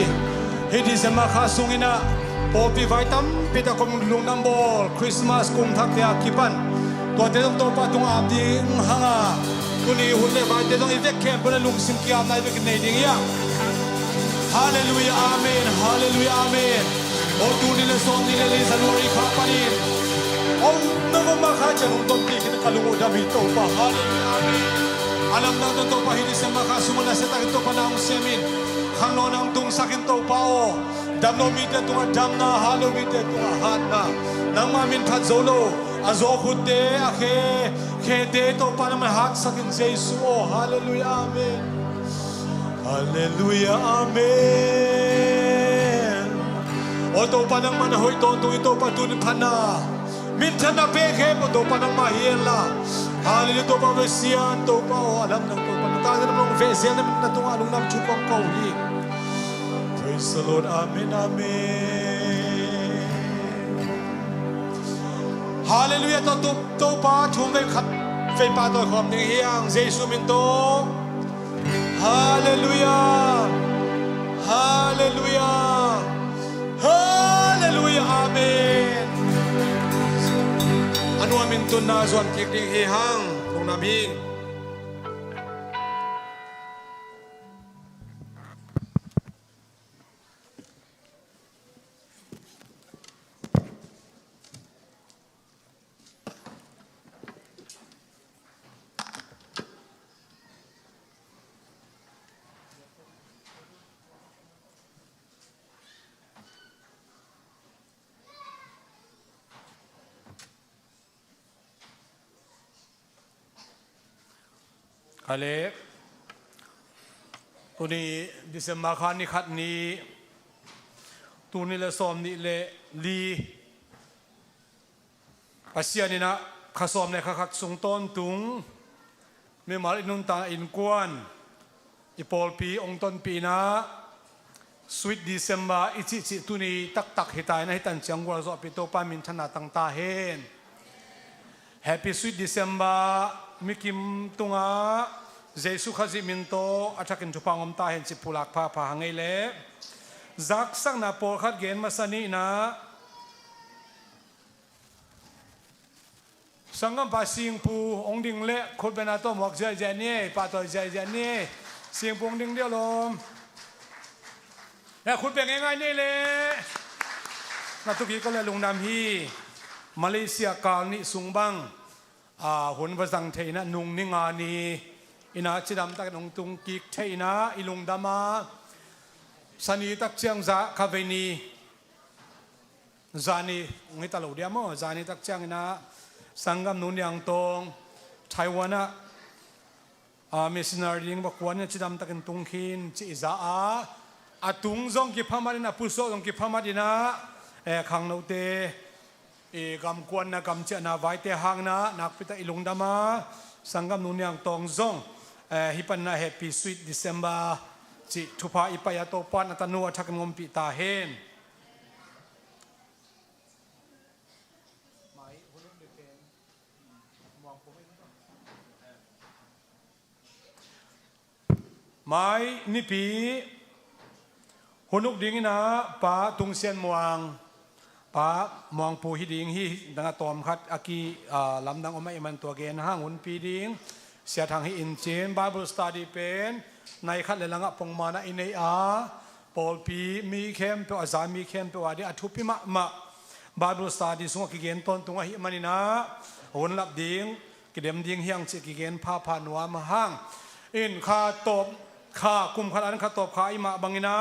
he di sema kha sungina po pi vaitam pita kom lung nam bol Christmas kum thak ya kipan to te to pa tunga abdi hanga kuni hunle vai te dong ivek kem pona lung sim kiam nai vek nei ding ya hallelujah amen o tu ni le son ni le sanori kha panin o no ma kha chanung ton pi ki kalungo da bi to pa hallelujah amen alam na to pa hindi sa makasumula sa takit to pa na ang semin hangno nang tung sakin to pa o dam no mite tunga dam na halo mite tunga hat na nang mamin pat zolo azo kutte ake de to pa na hat sakin Jesu o hallelujah amen hallelujah amen o to pa nang manahoy to ito pa tunin pa na minsan na peke mo to pa nang mahila Hallelujah to pa vesian to pa o alam ng to pa nagkada naman ng vesian namin na itong anong namchupang kauli. Praise the Lord. Amen. Amen. Hallelujah to pa chung vay khat vay pa to khom ning hiang Jesu min to. Hallelujah. Hallelujah. Hallelujah. Amen. Ano amin to na zuan kikling hihang kung naming Kale, tuni di sa makani khat ni, tuni le som ni le li, pasya ni na kasom ne kakak sung ton tung, may mal inun ta inkuan, ipol pi ong ton pi na, sweet December ichi tuni tak hitay na hitan siyang gwa so apito pa minsan natang tahin. Happy sweet December. Mikim tunga Jesu khazi minto atakin chupangom tahen si pulak pa hangay le zak sang na por khat gen masani na sangam pa sing pu ong ding le khot bena to mok jai jai ni pa to jai jai ni sing pung ding dia lom ya khut pe ngai ni le na tu ki ko le lung nam hi Malaysia kal ni sungbangหุ่นภาษาไทยนะนุ่งนิงานีอินาจิดำตักนุ่งตุงกิกไทยนะอิลุงดามาสนีตักเชียงจะคาเวนีจานีงิตาลูเดียมจานีตักเชียงนะสังกัมนุนยังตงไต้หวันนะมิสนารีงบอกวันนี้จิดำตักตุงขินจิจ้าตุงซงกิพามาดินะพุโสซงกิพามาดินะขังโนเตกำกวนนะกำเจนะไว้เตหางนะนักพิจารณาลงดามาสังกัมนุนยังตองซงฮิปันนะแฮปปี้สวีทดิเซมบาจิทุพาอิปยาโตปานอัตโนอัฐกงมปิตาเฮนไม่นิปีหุนุกดิ่งนะป้าตุงเซียนมวงป้ามองปูฮิดิงฮิดังตอมคัดอากีลำดังออกมาเอมันตัวเกณฑ์ห้างหุ่นปีดิงเสียทางฮิอินเจนไบเบิลสตัดดี้เป็นในคัดเลลังปงมานะอินเนียปอลปีมีเข้มเปอาจารย์มีเข้มเปว่าเดียทุพิมะไบเบิลสตัดดี้ส่งกิเกณฑ์ต้นตรงฮิมันนี่นะหุ่นลับดิงกิเดมดิงเฮียงจิกิเกณฑ์พาพานัวมาห้างอินข้าตบข้ากุมขัดอันข้าตบข้าอิมาบังอินะ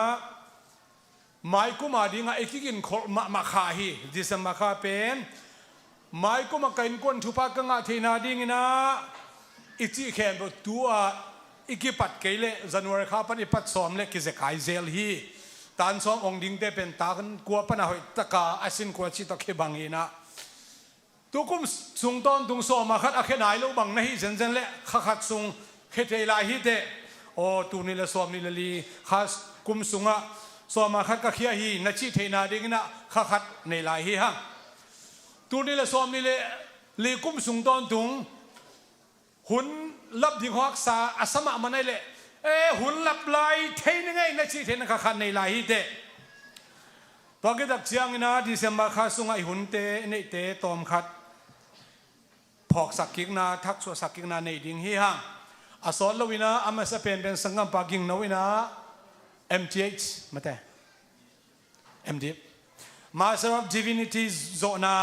ไม่กูมาดีงาเอกิกินมาขาฮีดิสมาขาเป็นไม่กูมากินก้นทุพากังอาเทนาดีงินะอิจิแขนตัว อีกปัดเกลเลจันวรข้าปันอีปัดซ้อมเล็กกิจกายเซลฮีตานซ้อมองดิ่งเตเป็นตากันกลัวปัญหาตะกาอาศินกว่าชิตะเคบังอีนะตุกุมสุงตอนตุงซ้อมมาขัดอาเขนายลูกบังนะฮิเซนเซนเละขัดสุงเขตลายฮิเตโอ้ตูนี่ละซ้อมนี่ละลีขัดกุมสุงะซ้อมมาขัดกะเขียฮีนัชิเทนาดิ่งนะขัดในลายฮิฮังตูนี่ละซ้อมนี่ละลีกุมสุงตอนตุงหุ่นลับที่หักษาอาสมะมันไงเลยหุ่นลับลายเทนไงนักชีเทนขันในลายฮิเตตอนกิดักเชียงนะดิเซมบาคาสุงไอหุ่นเตในเตตอมขัดพอกสักกิกนาทักสวสักกิกนาในดิ่งฮิฮังอาสอนลวินะอามาสเป็นสังกัมปากิงนวินะ MTH มาแต่ MDiv Master of Divinity โซนา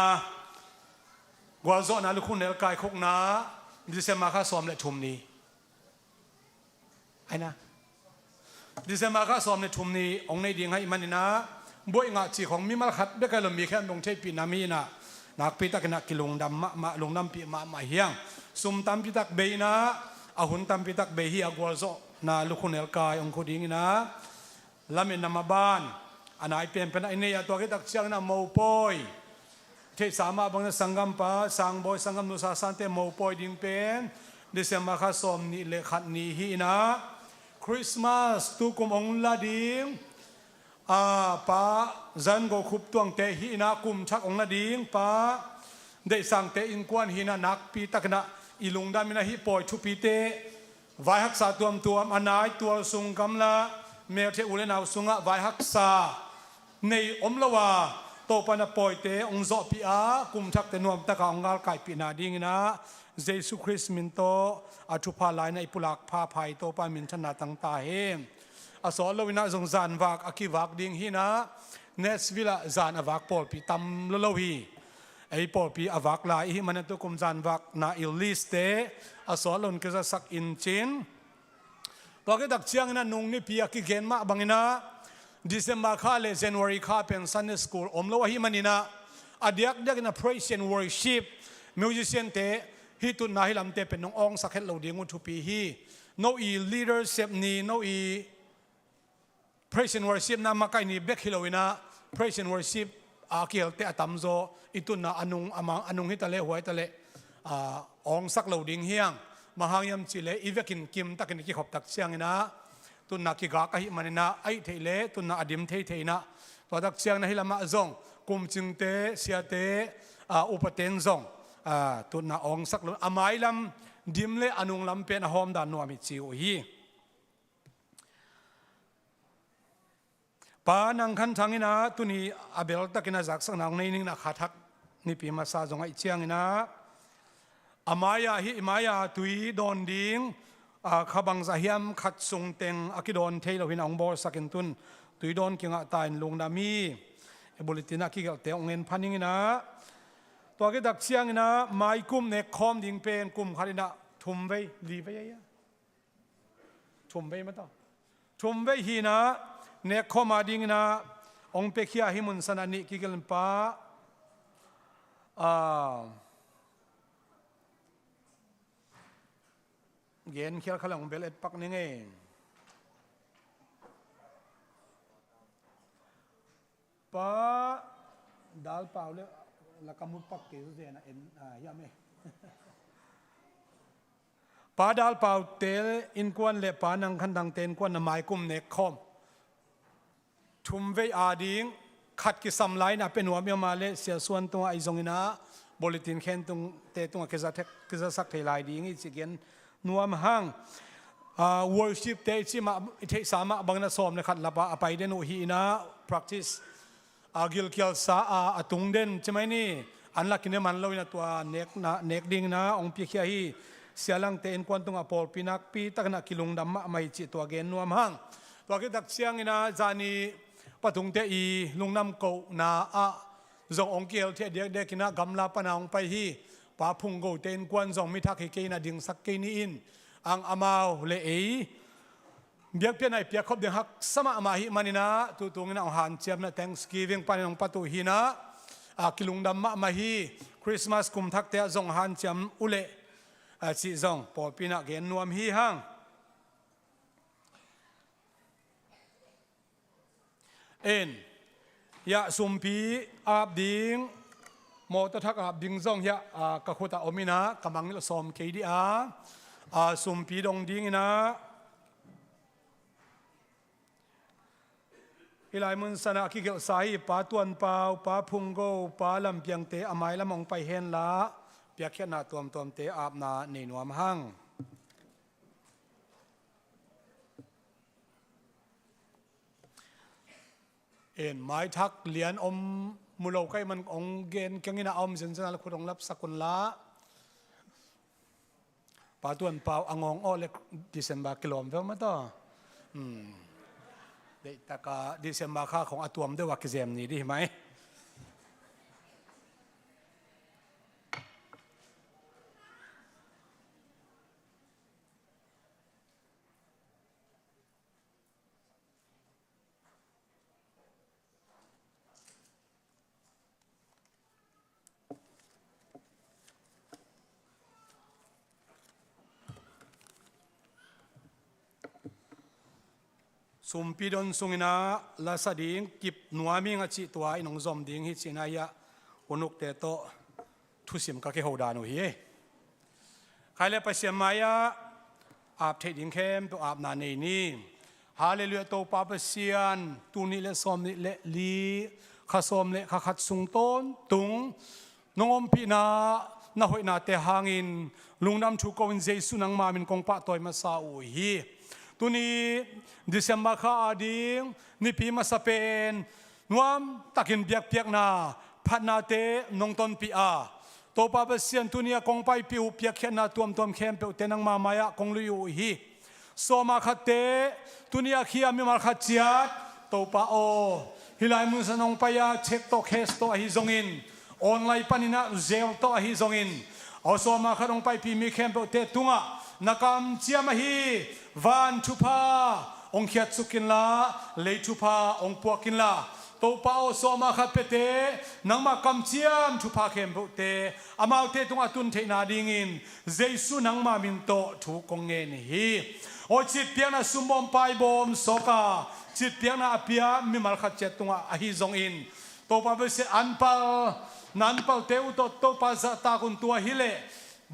กว่าโซนาลูกคุณเนลกายคุกนาดิเซมาข้าซ้อมและทุมนี้ไอ้นะดิเซมาข้าซ้อมและทุมนี้องในดิ่งให้มันนี่นะบ่อยงาจีของมิมาขัดเด็กเรามีแค่ตรงเทปีนามีนะนักปีตักนักกิลงดำมาลงน้ำปีมาเฮียงซุ่มตามปีตักเบยนะอาหุ่นตามปีตักเบยฮีอากวาโซนาลูกคุณเอลกายองคุดิ่งนะลามินนามาบ้านอันไหนเป็นไอเนี่ยตัวกิตักเชียงนะมูปอยเทสามาบังสังกัมปะสังบอยสังกัมนุสาสันเตมูปอยดิ่งเป็นดิเซมาข้าซ้อมนี่เลขัดนี่ฮีนะคริสต์มาสตุกุมองลาดิ่งป้าจันก็คุบตวงเตหินากุมชักองนาดิ่งป้าได้สั่งเตอินกวนหินานักปีตักนะอิลุงดามินาฮิปอยชุปีเตไว้หักษาตัวอันไหนตัวสุงกำละเมลเทอุเลนาวสุงะไว้หักษาในอมละวาโตปนปอยเตองโซปีอากุมชักเตนวมตะกาองกาลไก่ปีนาดิ่งนะเยซูคริสต์มินโตอจุพาลายในปุลักพาภัยโตปามินชนะตั้งตาเฮมอสอนลวินาจงจานวักอคิวักดิ่งฮีนะเนสวิลาจานอวักปอลปีตัมลวีไอปอลปีอวักลายฮีมันตุกุมจานวักนาอิลลิสเตอสอนลนก็จะสักอินจินตอนก็ดักเชียงนั้นนุ่งนี่ปีอคิเกนมาบังนะดิเซมบาคาเลเจนวารีคาเป็นซันเดย์สคูลอมลวฮีมันนี่นะอดียกเด็กนะ praise and worship มิวสิเซียนเตฮิตุนนาฮิลำเตเป็นน้ององสักเฮลโลเดียงอุทุปีฮีโนอี leadership นี่โนอี praise and worship นะมาไกนี่เบกฮิโลวินะ praise and worship อาเกียลเตอตัมโซอิตุนนาอนุงอนุงฮิตะเลหัวฮิตะเลองสักโลดิ่งเฮียงมหางยมจิเลอีเวกินกิมตักนิกิขบตักเชียงนะตุนนักกิกากะหิมันนะไอเทเลตุนนักอดิมเทเทนะตัวตักเชียงนะฮิลามาซงกุมจิงเตเสียเตอุปเทนซงตุนนักองสักโลอามายลำดิมเลอนุงลำเป็นหอมดานนัวมิจิโอฮีปานังขันทางินะตุนีอาเบลตักินะจักสักนางในนิ่งนะขัดทักนี่ปีมาซาจงไอเชียงนะอามายาฮิมายาตุยดอนดิ่งขบังสะเฮียมขัดทรงเต็งอากิดอนเทลวินองบอสักินตุนตุยดอนกิงะตายลงดามีบุลิตินักกิเกลเตองเงินพันยิงนะตัวกิดักเชียงนะไม้กุมเนคอมดิ่งเป็นกุมคารินะทุ่มไว้ลีไว้ยังทุ่มไว้มาต่อทุ่มไว้ฮีนะเนคอมาดิ่งนะองเปขี้ยหิมุนสนานิกิเกลป้าเย็นเขียวขลังเบลเอ็ดปักนี่ไงป้าดาลเปล่าเลยละกำมุดปักเกลือเสียนะเอ็นยามเอป้าดาลเปล่าเตลอินกวนเละป้านังขันดังเตนกวนนำไม้กุมเนคคอมชุมเวอาดิงขัดกิสัมไลนะเป็นหัวเมียมาเลเสียส่วนตัวไอซงนะบริตินเข็นตรงเตตรงกิจสักเทลายดิงอีสิเกนนัวมหังworship เตจิมาเทสามะบังนะสอมนะขัดละปะไปเดนุฮีนะ practice กิลเกียลสาตุงเดนใช่ไหมนี่อันละกินมันเราเนี่ยตัวเน็กดิ่งนะองค์พิขี้ฮีเสียลังเตนควันตรงอปอลปีนักปีตักนักกิลุงดำมะไม่จิตตัวเกนนัวมหังตัวกิดักเสียงนะจานีปทุงเตอีลุงน้ำโกนาจงองเกียลเทียเด็กกินะกำลาปนาองไปฮีป้าพุงโกเตนกวนจงมิทักให้เกนะดิ่งสักเกนี่อินอังอามาวเลเอเบียกเพียนไอเปียกคบเดือหักสมามาฮิมันนะตัวตรงนี้นะหันเจียมนะ Thanksgiving ปานังปะตุฮีนะกิลุงดำมาฮีคริสต์มาสกุมทักเตะจงหันเจียมอุเลสิจงปอปีนักเกนนวมฮีฮัง เอ็นยาสุมพีอาบดิงมอตทักอาบดิงซองยากะโคตาอมินะกำลังนิลสอมเคดีอาสุมพีดงดิงนะอีหลายมุนสนะกิเกลสายป้าตวนเปล่าป้าพุงโกป้าลำเพียงเตะอามายละมองไปเห็นละเปียกแค่นาตัวมเตะอาบนาในนวมหั่งเอ็นไม้ทักเหรียญอมมุโลใกล้มันองเกณฑ์เกี่ยงนี้นะอมสินสนาคุณองรับสกุลละป้าตวนเปล่าอ่างองอ้อเล็กดิเซมบากิโลมเวลมาต่อเด็กแต่ก็ดิเซมบาค่าของอาตัวมด้วยว่ากิเซมนี้ดีไหมสุมปีดอนสุงนาลาสดิงกิบนัวมิงอจิตัวอินงซอมดิงฮิจินายะอุนุกเตโตทุสิมกะเกโฮดานุฮีใครเลยไปเสียมายะอาบเทดิงเข้มตัวอาบนาเนนี่ฮาเลลูยาโตปาเปเซียนตูนิเลซอมนิเลลีข้าซอมเลข้าขัดสุงต้นตุงนงอมพีนาหอยนาเตหางินลุงนำถูกกวินเจสุนังมามินกงปะตอยมาซาอุฮีตัวนี้ดิเซมบาคาอดีงนี่ปีมาสเปนนวมตักินเบียกเปียกนาพัดนาเตนงตนปีอาโตปาเปเซียนตัวนี้กงไปปิวเปียกแค่นาตัวมเข้มเปวเตนังมามายะกงลุยฮีโซมาคเตตัวนี้ขี้ยามิมาคเจียดโตปาโอฮิลายมุสนงปายาเช็คโตเคสโตอหิซงอินออนไลน์ปานินะเซลโตอหิซงอินเอาโซมาคดงไปปีมีเข้มเปวเตตุงะนักมเจียมฮีวันทุพาองเขียดสุกินละเลยทุพาองปวกินละโตปาโอโซมาขัดเปเตนังมากำเจียมทุพาเข้มเตอามาเตตุงอาตุนเทนาดิงินเจสุนังมามินโตถูกงเงินฮีโอจิตเปียนาสุมบอมไปบอมโซกาจิตเปียนาอภิยามิมาขัดเจตุงอาฮิซงอินโตปาเปเสอันเปานันเปาเตอุโตโตปาซาตาคุนตัวฮิเล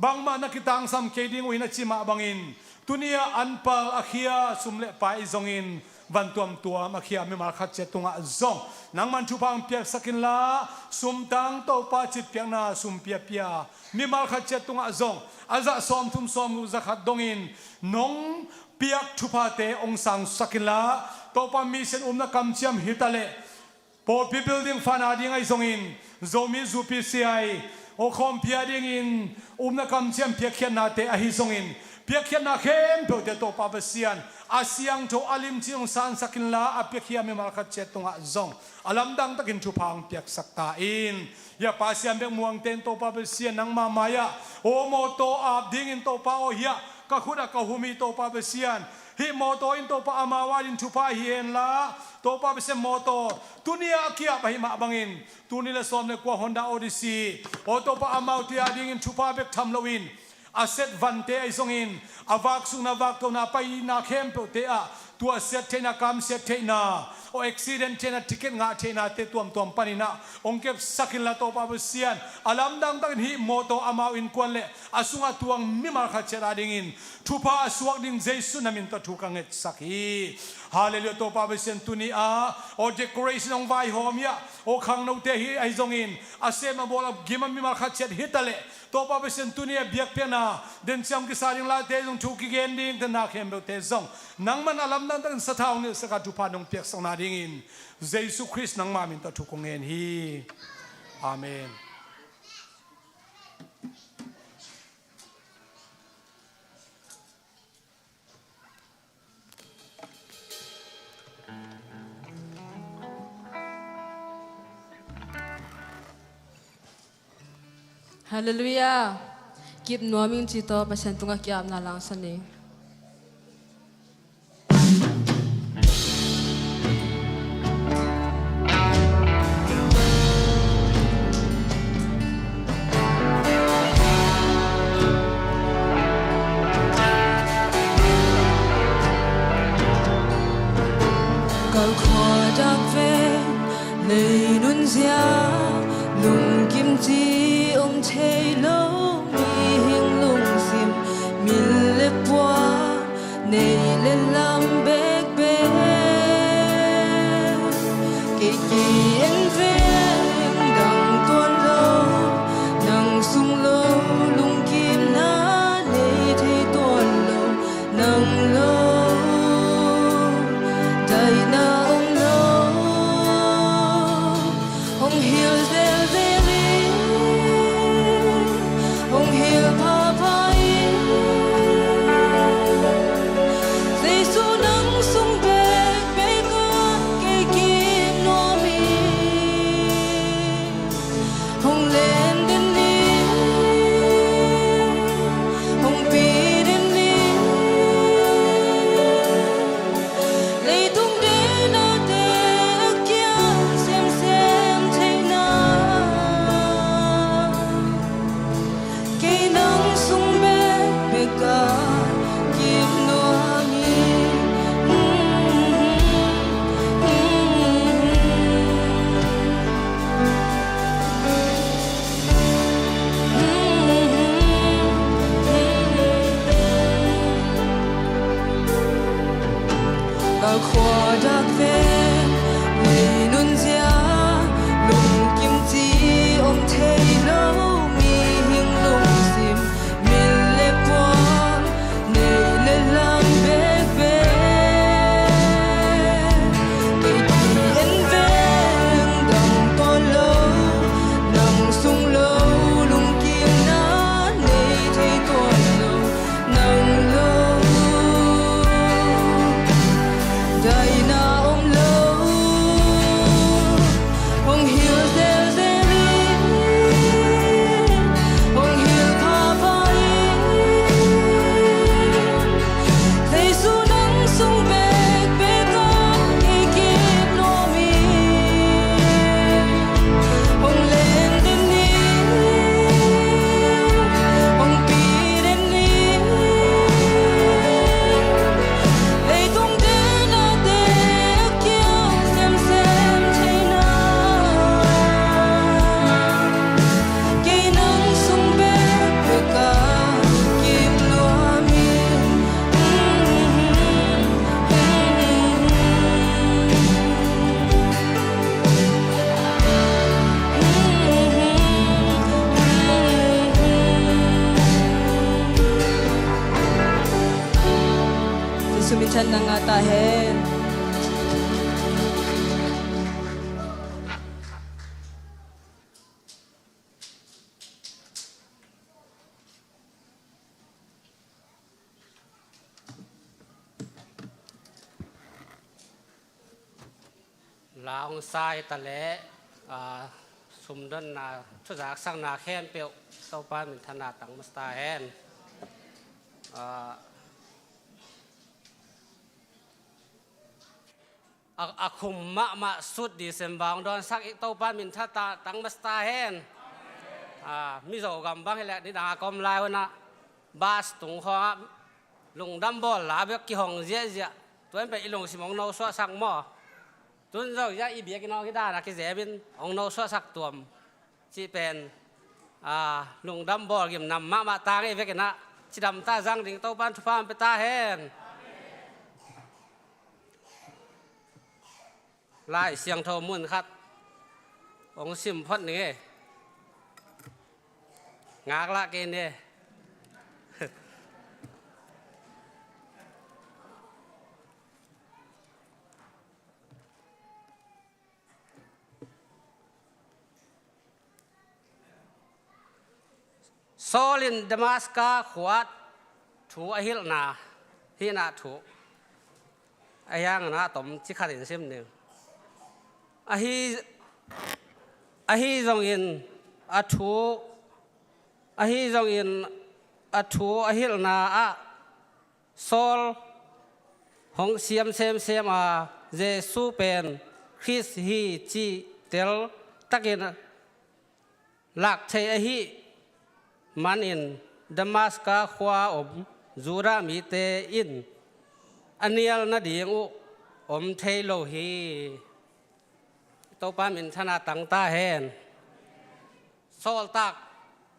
บางมานักตังสัมเคดิงวินาจิมาบังอินตุนียอันเปาอาคียสุมเลไปซงอินวันตัวมาคียมิมาขัดเจตุงอาซงนังมันทุพังเปียกสกินละสุมตังโตปาจิตเปียนาสุมเปียเปียมิมาขัดเจตุงอาซงอาจะสอมทุมสอมอุจักขัดดงอินนงเปียกทุพาเตองสังสกินละโตปามีเซนนักกำเชียมฮิตาเลพอพิบิลดิ้งฟานาดิ้งไอซงอินโซมิซูปิซีไอโอคอมเปียดิ้งอินนักกำเชียมเปียกเขียนนาเตอหิซงอินเปียกเขียนนาเข้มเปเตโตปาเปเซียนอาเซียงโจอาลิมจิองซานสกินละอเปียกเขียมิมาขัดเจตุงอาซงอาลัมดังตะกินชุพังเปียกสักตาอินยาปาเซียนเบกมวงเตนโตปาเปเซียนนังมามายะโอโมโตอาบดิ้งอินโตปาโอเฮียกะขุดะกะหุมิโตปาเปเซียนฮิโมโตอินโตปาอามาวาลินชุพาเฮียนละโตปาเปเซียนโมโตตุนียาเกียบะฮิมาบังอินตุนีเลซอมเลกัวฮอนดาโอดิซีโอโตปาอามาวติอาดิ้งอินชุพาเบกทำลวินอาเซตวันเตไอซงอินอาวากสุนาวักโตนาไปนาเข้มเปเตอะตัวเซตเทนากามเซตเทนาโอเอ็กซิเดนเทนาทิเกตงาเทนาเตตัวมปานินะองเก็บสักินละโตปาเปเซียนอาลัมดังตันฮิโมโตอามาวินควันเลอาสุงาตัวงมิมาขัดเจราดิงินทุพาสวกดิงเจสุนามินตทุกังเอตสักฮีฮาเลลูยาโตปาเปเซียนตุนีอาโอเดคอเรชันองไวโฮมยาโอขังโนเตฮีไอซงอินอาเซมาบอลกิมันมิมาขัดเจฮิตาเลโตปาเปเซียนตุนีเบียกเปียนาเดนเซียมกิสาริงลาเตจงทุกิเกนดิงเตนาเข้มเบลเตซงนังมันอาลัมดังตันสะท้าวเนี่ยสกัดทุพานองเปียกสังนาดิงินเยซูคริสต์นังมามินตทุกงเงินฮีอาเมนฮาเลลูยากิบนัวมิงจิโตประชันตุงกิอาบนาลังสนีก cầu khoa đặc về lời nun giá lùng kim chi ông thấy lâu mi hình lùng sim min lệ qua này lệ làm bếc bếc kỳ kỳ en về đằng tuôn lâu nằng sung lâu lùng kim na này thấy tuôn lâu nằng lâu đại na ông lâu ông hiểu dễ dễ đi ông hiểu pa pa dễ su nắng sung bê bê ca cây kim no mi ông lên đến đi ông pi đến đi lấy tung đến na để kia xem thấy na cây nắng sung bê bê ca kim no mi cầu khoa đặc về lời nun giá lùng kim chi ông thấy lâu mi hình lùng sim min lệ qua này lệ làm bếc bếc cây kỳ en về đằng to lâu nằng sung lâu lùng kim na này thấy tuôn lâu nằng lâu đại na ông lâu ông hiểu dễ dễ đi ông hiểu pa pa dễ su nắng sung bê bê ca cây kim no mi ông lên đến đi ông pi đến đi lấy tung đến na để kia xem thấy na cây nắng sung bê bê ca kim no mi Sumichan na nga tahen. Laong sai ta lẽ sum đơn na cho giác sang na khen biểu tàu pan mình thân na tặng masta hen khum ma suốt đi xem vàng đón sắc ít tàu pan mình thân ta tặng masta hen mi dầu gầm vang hay lẽ đi đà com lai hơn na bas tung hoa lùng đâm bò lá biết kỳ hồng dễ dễ tôi em phải lùng xí mong nâu xóa sang mò tuân rồi ra ý biết cái nó cái đà là cái dễ bên ông nâu xóa sắc tuồng chỉ bền lùng đâm bò kiểm nằm mạ ta cái cái nạ chỉ đâm ta răng đình tàu pan phàm pe ta hen lại xiang thâu muôn khát ông sim phật này ngạc lại cái này Solin Damascus khuat thu ahil na hi na thu ayang na tom chi khatin sim ne ahi zong in athu ahil na sol hong siam sem Jesu pen Chris hi chi tel takin lak thei ahi manin Damascus khwa om zura mi te in anial na ding u อมเทโลฮีโตปามินธนาตังตาเฮนโซลตัก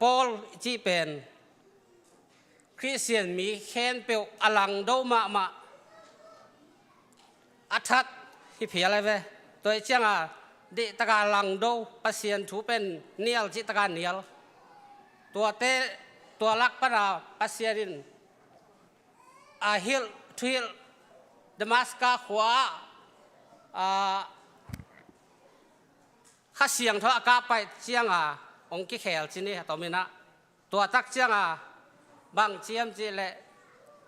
ปอลจีเป็นคริสเตียนมีเคนเปียวอลังโดมาอัทัดที่เพียอะไรไปตัวเจ้าดิตะการลังโดปัสเซียนถูเป็นเนียลจิตะการเนียลตัวเตตัวลักปนาปัสเซียนฮิลทวิลดมัสกาขวาข้าเสียงเท่าอากาศไปเจียงองค์กิเขลจีนี่ต่อมินะตัวตักเจียงบางเจียมจีเละ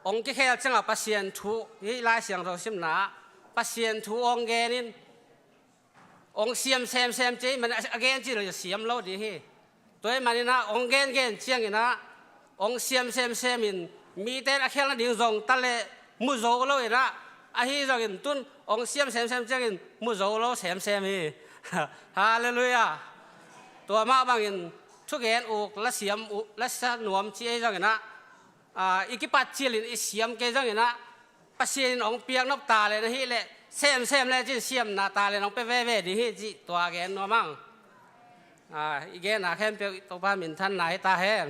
องค์กิเขลเจียงปัสเซียนถูยี่ลายเสียงเราซิมนาปัสเซียนถูองเกนินองเสียมแซมจีมันอเกนจีเราจะเสียมเราดีฮีตัวมันนี่นะองเกนเจียงนี่นะองเสียมแซมมินมีแต่อเคนละดิ่งจงตะเลมุโจเราอีนะอาฮีจงอินตุนองเสียมแซมจีกินมุโจเราแซมฮีฮาเลลูยาตัวมาบางอินทุกเห็นอุกและเสียมอุและสนวมจีจงอินะอีกปัจจิลินอีเสียมเกจงอินะปัสเซียนองเปียกนบตาเลยนะฮีเลยแซมเลยจีเสียมหน้าตาเลยน้องไปเว่ดีฮีจีตัวแกนนัวมั่งอีกแกน่ะแค่เปียกตัวบ้านมินท่านไหนตาแห้ง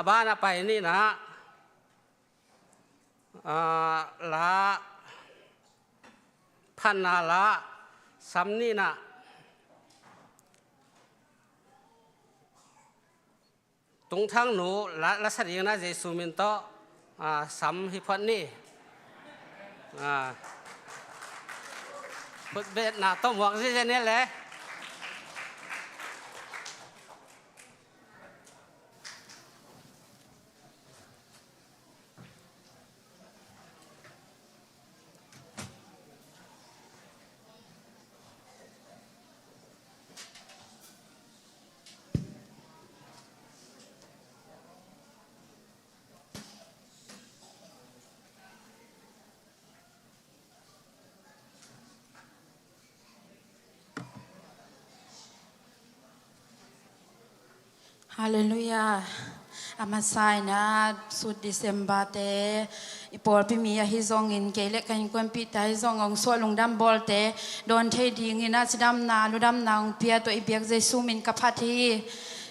บ้านไปนี่นะละพันนาละซ้ำนี่นะตรงทั้งหนูละสัตย์ยังน่าจะสูมินโตซ้ำฮิพันนี่พุทธเบสน่ะต้องหวังที่จะเนี่ยแหละ ฮาเลลูยาอามาไซนะสุดดิเซมบาเตอีปอลพิมีฮิซองอินเกเล็กกันกวนปีตาฮิซององสวลงดัมบอลเตโดนเทดิงินาจิดัมนาลุดัมนางเปียตัวอีเบียกเจซูมินกับพัทธี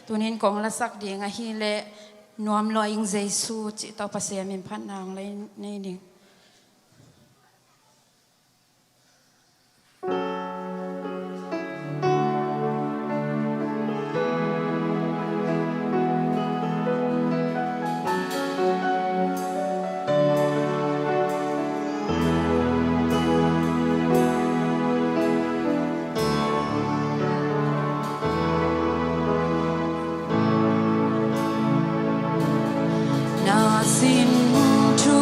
ตัวนี้กองละสักเดียงฮิเลนวมลอยอิงเจซูจิตอปัสเซียมินพันนางเลยนี่ดิ Nothing to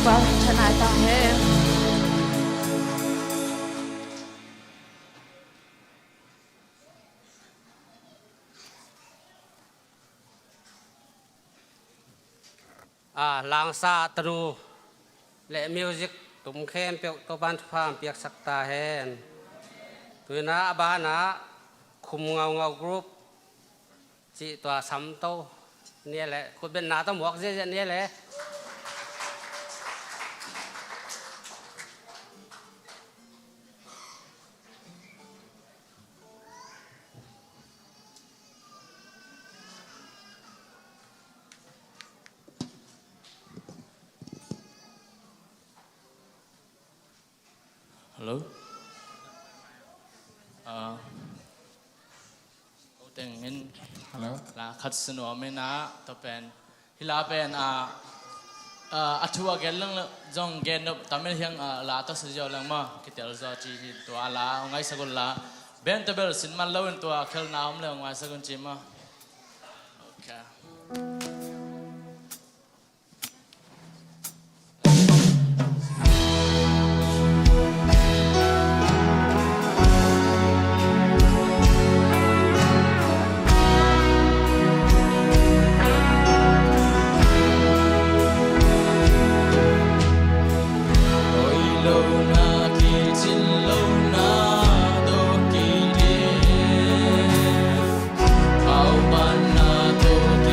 vào chân ai ta hết lang sa tanu le music tum khen pek to ban pham piak sakta hen tuina abana khum ngau group chỉ tòa sắm tô nia lệ cô bên nào tao muak dễ nia lệ Hello. Tiếng mình Hello. là khát sinh hoạt mình tập bên hila bên atua gen lang jong gen up tamil hiang la ta sejauh lang ma kita zo chi tua la ngai sagun la ben tabel sin man lawan tua khel naum le ngai sagun chi ma okay. Hãy subscribe cho kênh Ghiền Mì Gõ để không bỏ lỡ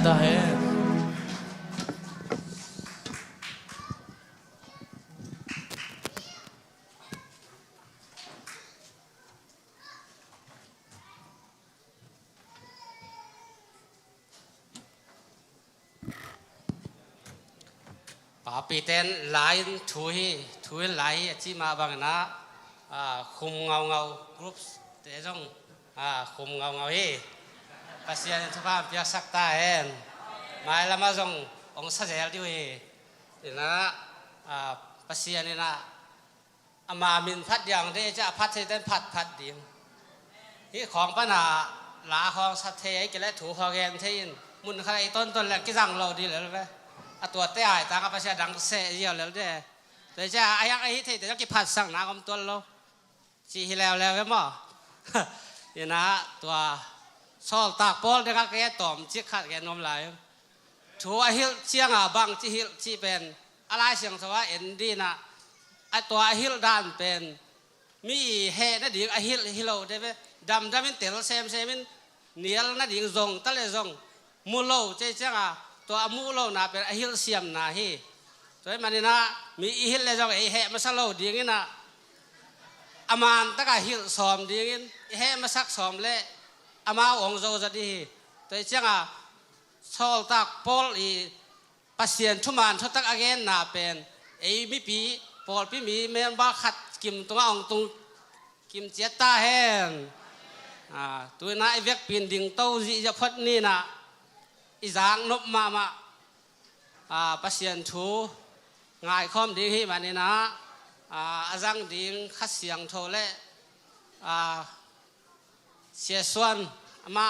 ta hen bà bị tên lại thui lại chỉ mà bằng na khum ngầu groups để trong khum ngầu hi pasien thu pha pia sắc ta hen mai lama trong ông sa zel đi hi thì na pasien này na ama min phát yang để cho phát thì tên phát điểm hiของปัญหาลาของสัตย์เทไอ้กิเลสถูของแกนเทียนมุนใครต้นแหละกี่สั่งเราดีเลยไหมตัวเตะหายตากระเพาะดังเสียเยอะเลยเด้แต่จะไอ้ยังไอ้ที่แต่จะกี่ผัดสั่งน้ำกำตัวเราจีฮิแล้วก็มั้งนี่นะตัวซอลตากโพลเด็กแกต่อมจิกขัดแกนมไหลถูไอ้ฮิลเชียงบังจีฮิลจีเป็นอะไรเสียงสว่าเอ็นดีนะไอ้ตัวไอ้ฮิลด้านเป็นมีเฮนั่นดิ่งไอ้ฮิลได้ไหมดำเป็นเต๋อเซมเนียลนั่นดิ่งซงตะเลซงมูโลเจ๊จ้าตัวมูโลน่ะเป็นไอฮิลเซียมน่ะฮีตัวมันนี่นะมีไอฮิลเลยจังไอเฮมาสักโลดีงี้นะอามานตะกะฮิลซ้อมดีงี้เฮมาสักซ้อมเละอามาองโจจะดีตัวจังอ่ะโซลตักโพลอีปัสเซียนทุมานทุตักอเกนน่ะเป็นไอมีปีโพลปีมีเมนบ้าขัดกิมตัวองตุงกิมเจตตาเฮนตัวน่ะไอเวกปีนดิ่งโตจีจะพดนี่น่ะอีจางนบมาปัสยันทูง่ายข้อมดิ้งให้มันนี่นะอาจังดิ้งขัดเสียงโทเล่เสียส่วนมา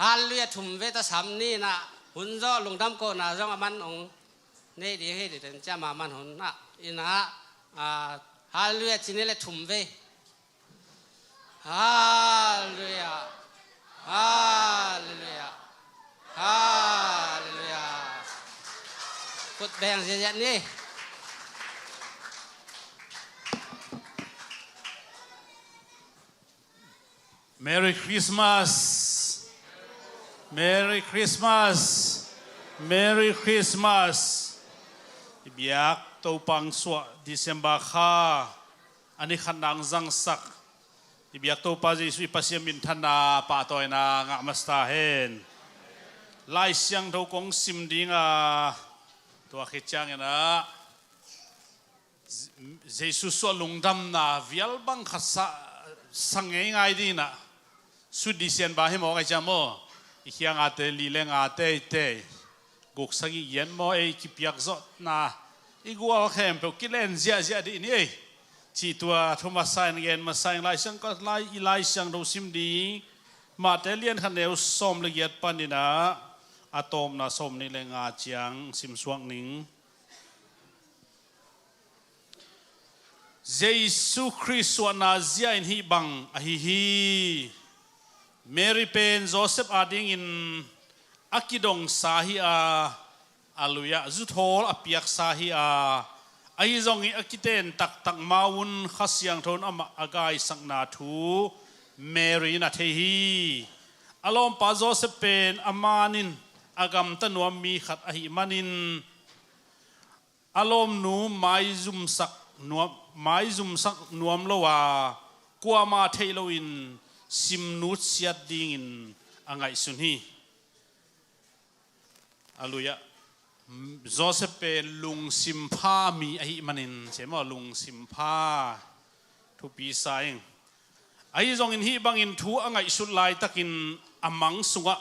ฮัลเลียทุ่มเวทสามนี่นะหุ่นจ่อลงดำโกน่ะจังมันองนี่ดิ้งให้เดี๋ยวจะมามันหุ่นนะอีนะฮัลเลียจีนี่เลยทุ่มเวฮัลเลียฮัลเลียฮาเลลูยากดแบ่งเสียนี่ Merry Christmas Merry Christmas Merry Christmas เบียกตัวปังสวะ December ค่าอันนี้ขันดังจังสักเบียกตัวปาจิสุปัสยมินธนาปะตอยนางะมัสตาเฮนไล่เสียงเราคงซิมดิ้งตัวขิดจังนะเยซูสวลุงดำนะวิลบังขัดสังเงยดีนะสุดดิเซียนบาให้หมอไอ้จามออีกอย่างอาเตลีเลงอาเตเตกุกสังเย็นมอไอ้กิบยักษ์จดนะอีกัวเข้มเปกิเลนเสียดีนี่จีตัวโทมัสไซน์เงินมาไซน์ไล่เสียงก็ไล่เสียงเราซิมดีมาเตเลียนขันเดียวส้มละเอียดปานนี่นะอะตอมน่ะสมนี่แหละงาเจียงซิมสวงนิงเยซูคริสต์วนาเจียนฮีบังอะฮีเมรีเป็นโจเซฟอาดิงอินอากิดงสาฮีอาลุยะจุดโฮลอภิยักสาฮีไอจงอีอากิเตนตักมาวุนขัสยังทนอากายสังนาทูเมรีนาเทฮีอารมณ์ปาโจเซฟเป็นอามานินอากำตันวมมีขัดอหิมันินอารมณ์นูไม้ซุมสักนวมละว่ากัวมาเทโลอินซิมนุษยดิ่งอังไงสุนีอาลุยะโจเซฟเป็นลุงซิมพามีอหิมันินใช่ไหมลุงซิมพาทุปีไซน์ไอ้จงอินฮีบังอินทูอังไงสุดลายตะกินอามังสุงะ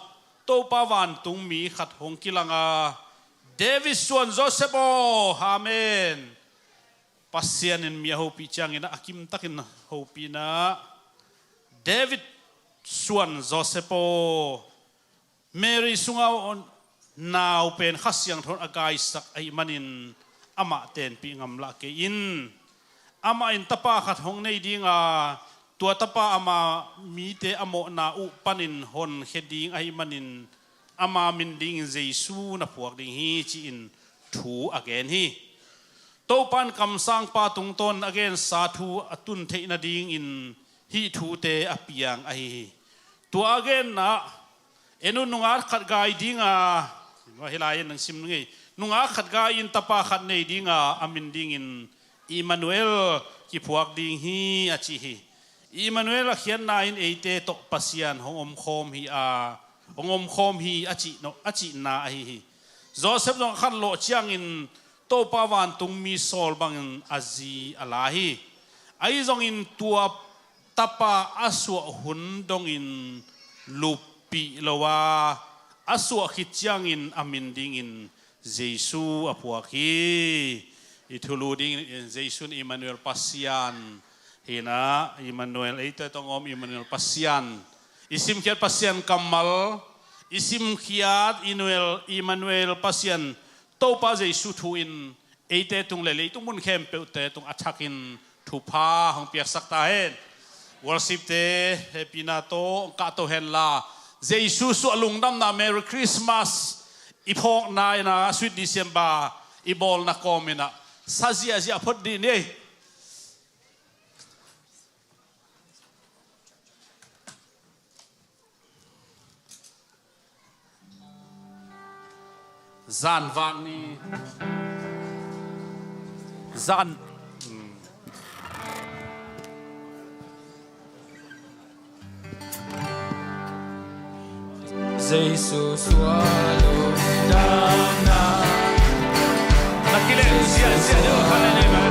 โตปาวันตุงมีขัดหงกิลังเดวิสส่วนโจเซฟฮาเมนปัสยานินมีฮูปีจังอินะอากิมตักินฮูปีนะเดวิดส่วนโจเซฟเมรีสุงเอานาวเป็นขัสยังทนอากายสักไอมันินอามาเตนปีงำละเกอินอามาอินตปาขัดหงในดิ่งตัวตปาอามามีเตอโมนาอุปันินหนเขดิงไอมันินอามามินดิ่งเยซูนับพวกดิ่งฮีจีอินถูอเกนฮีโตปันคำสั่งปาตุงตนอเกนสาธุอตุนเทนดิ่งอินฮีถูเตอเปียงไอตัวอเกนนะ enu nunga khat gai dinga wa hilayan nang sim ngi nunga khat gai in tapa khat nei dinga amin ding in Emmanuel ki phuak ding hi achi hi Emmanuel khian na in eite tok pasian hongom khom hi a hongom khom hi achi no achi na hi Joseph dong khan lo chiang in to pawan tung mi sol bang azi alahi ai zong in tua tapa aswa hun dong in lupi lowa aswa khichiang in aminding in Jesu apuaki itulu ding Jesu Emmanuel pasian hina Emmanuel ito tong Emmanuel pasian isim kiat pasian kamal isim kiat Emmanuel pasian topa Jesu thuin ite tung lele tung mun khem pe tung athakin thupa hong piak sakta hen worship te happy na to ka to hen la Jesu su alungdam na Merry Christmas iphok na sweet December ibol na komina sajia zia phot di ne zan vang ni zan Giêsu swallow down nakile sia de khale ne ma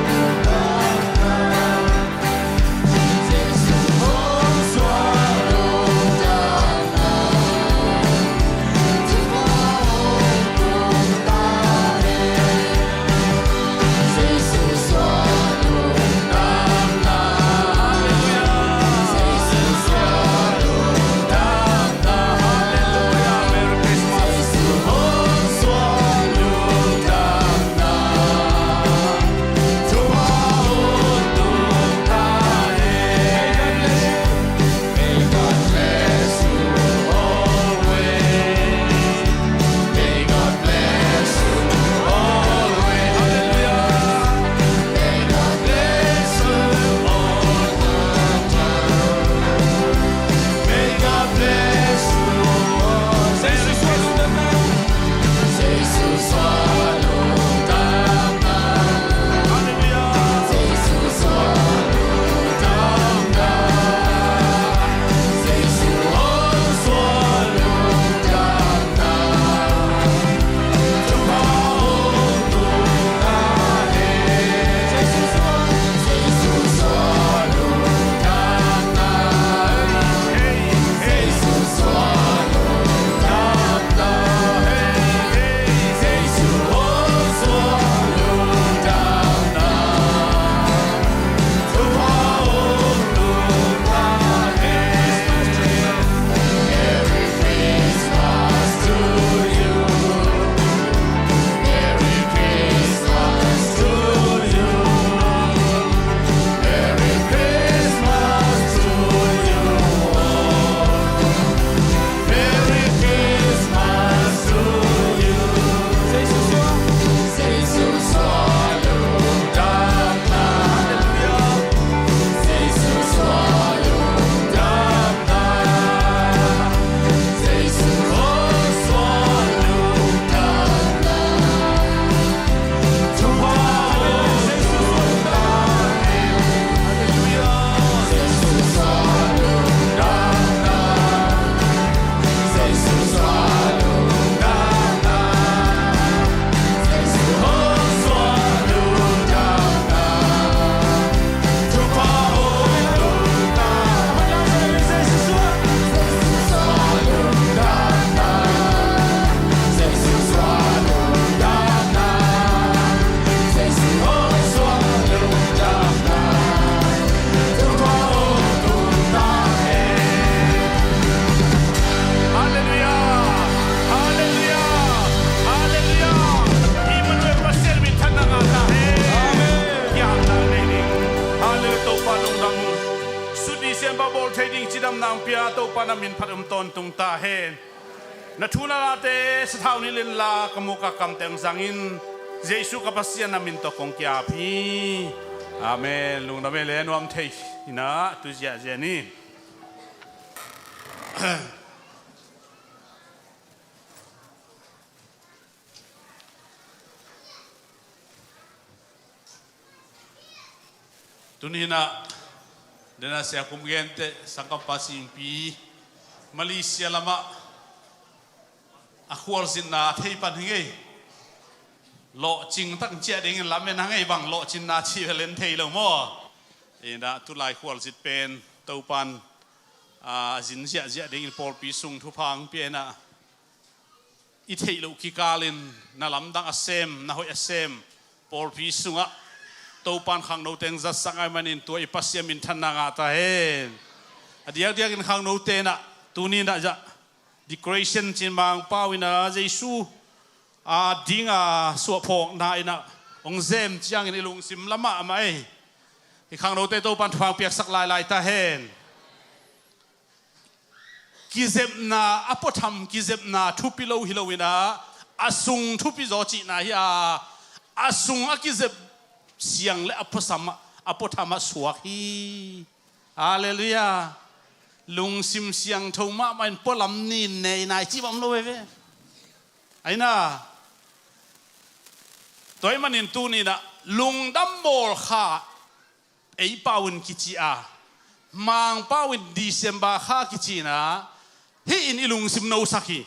pia to panamin pharum ton tung ta hen na thuna la te sathau ni len la kamuka kam teng zangin Jesu kapasian namin to kong kya phi amen lung na me le nuam thei ina tu zia zia ni tunina dena sia kumgente sangkap pasimpi Malaysia lama akhwal sinna theipan hingai lo ching tak chia ding lamen hangai bang lo chin na chi len thei lo mo ina tu lai khwal sit pen topan zin zia ding por pi sung thu phang pe na i thei lo ki kalin na lam dang asem na hoi asem por pi sunga topan khang no teng za sangai manin tu i pasya min than na nga ta hen adia in khang no te na tunin da ja decoration chin mang pawina jesu dinga suwa phok na ina ong zem chiang in ilung sim lama mai ki khang no te topan phang piak sak lai ta hen kizep na apotham kizep na thupilo hilowina asung thupi zo chi na hi asung akizep siang le apothama suak hi hallelujah lung sim siang thoma main polam ni nei nai chi bam lo ve aina toy manin tu ni na lung dam bol kha ei pawin kichi mang pawin December kha kichi na hi in ilung sim no saki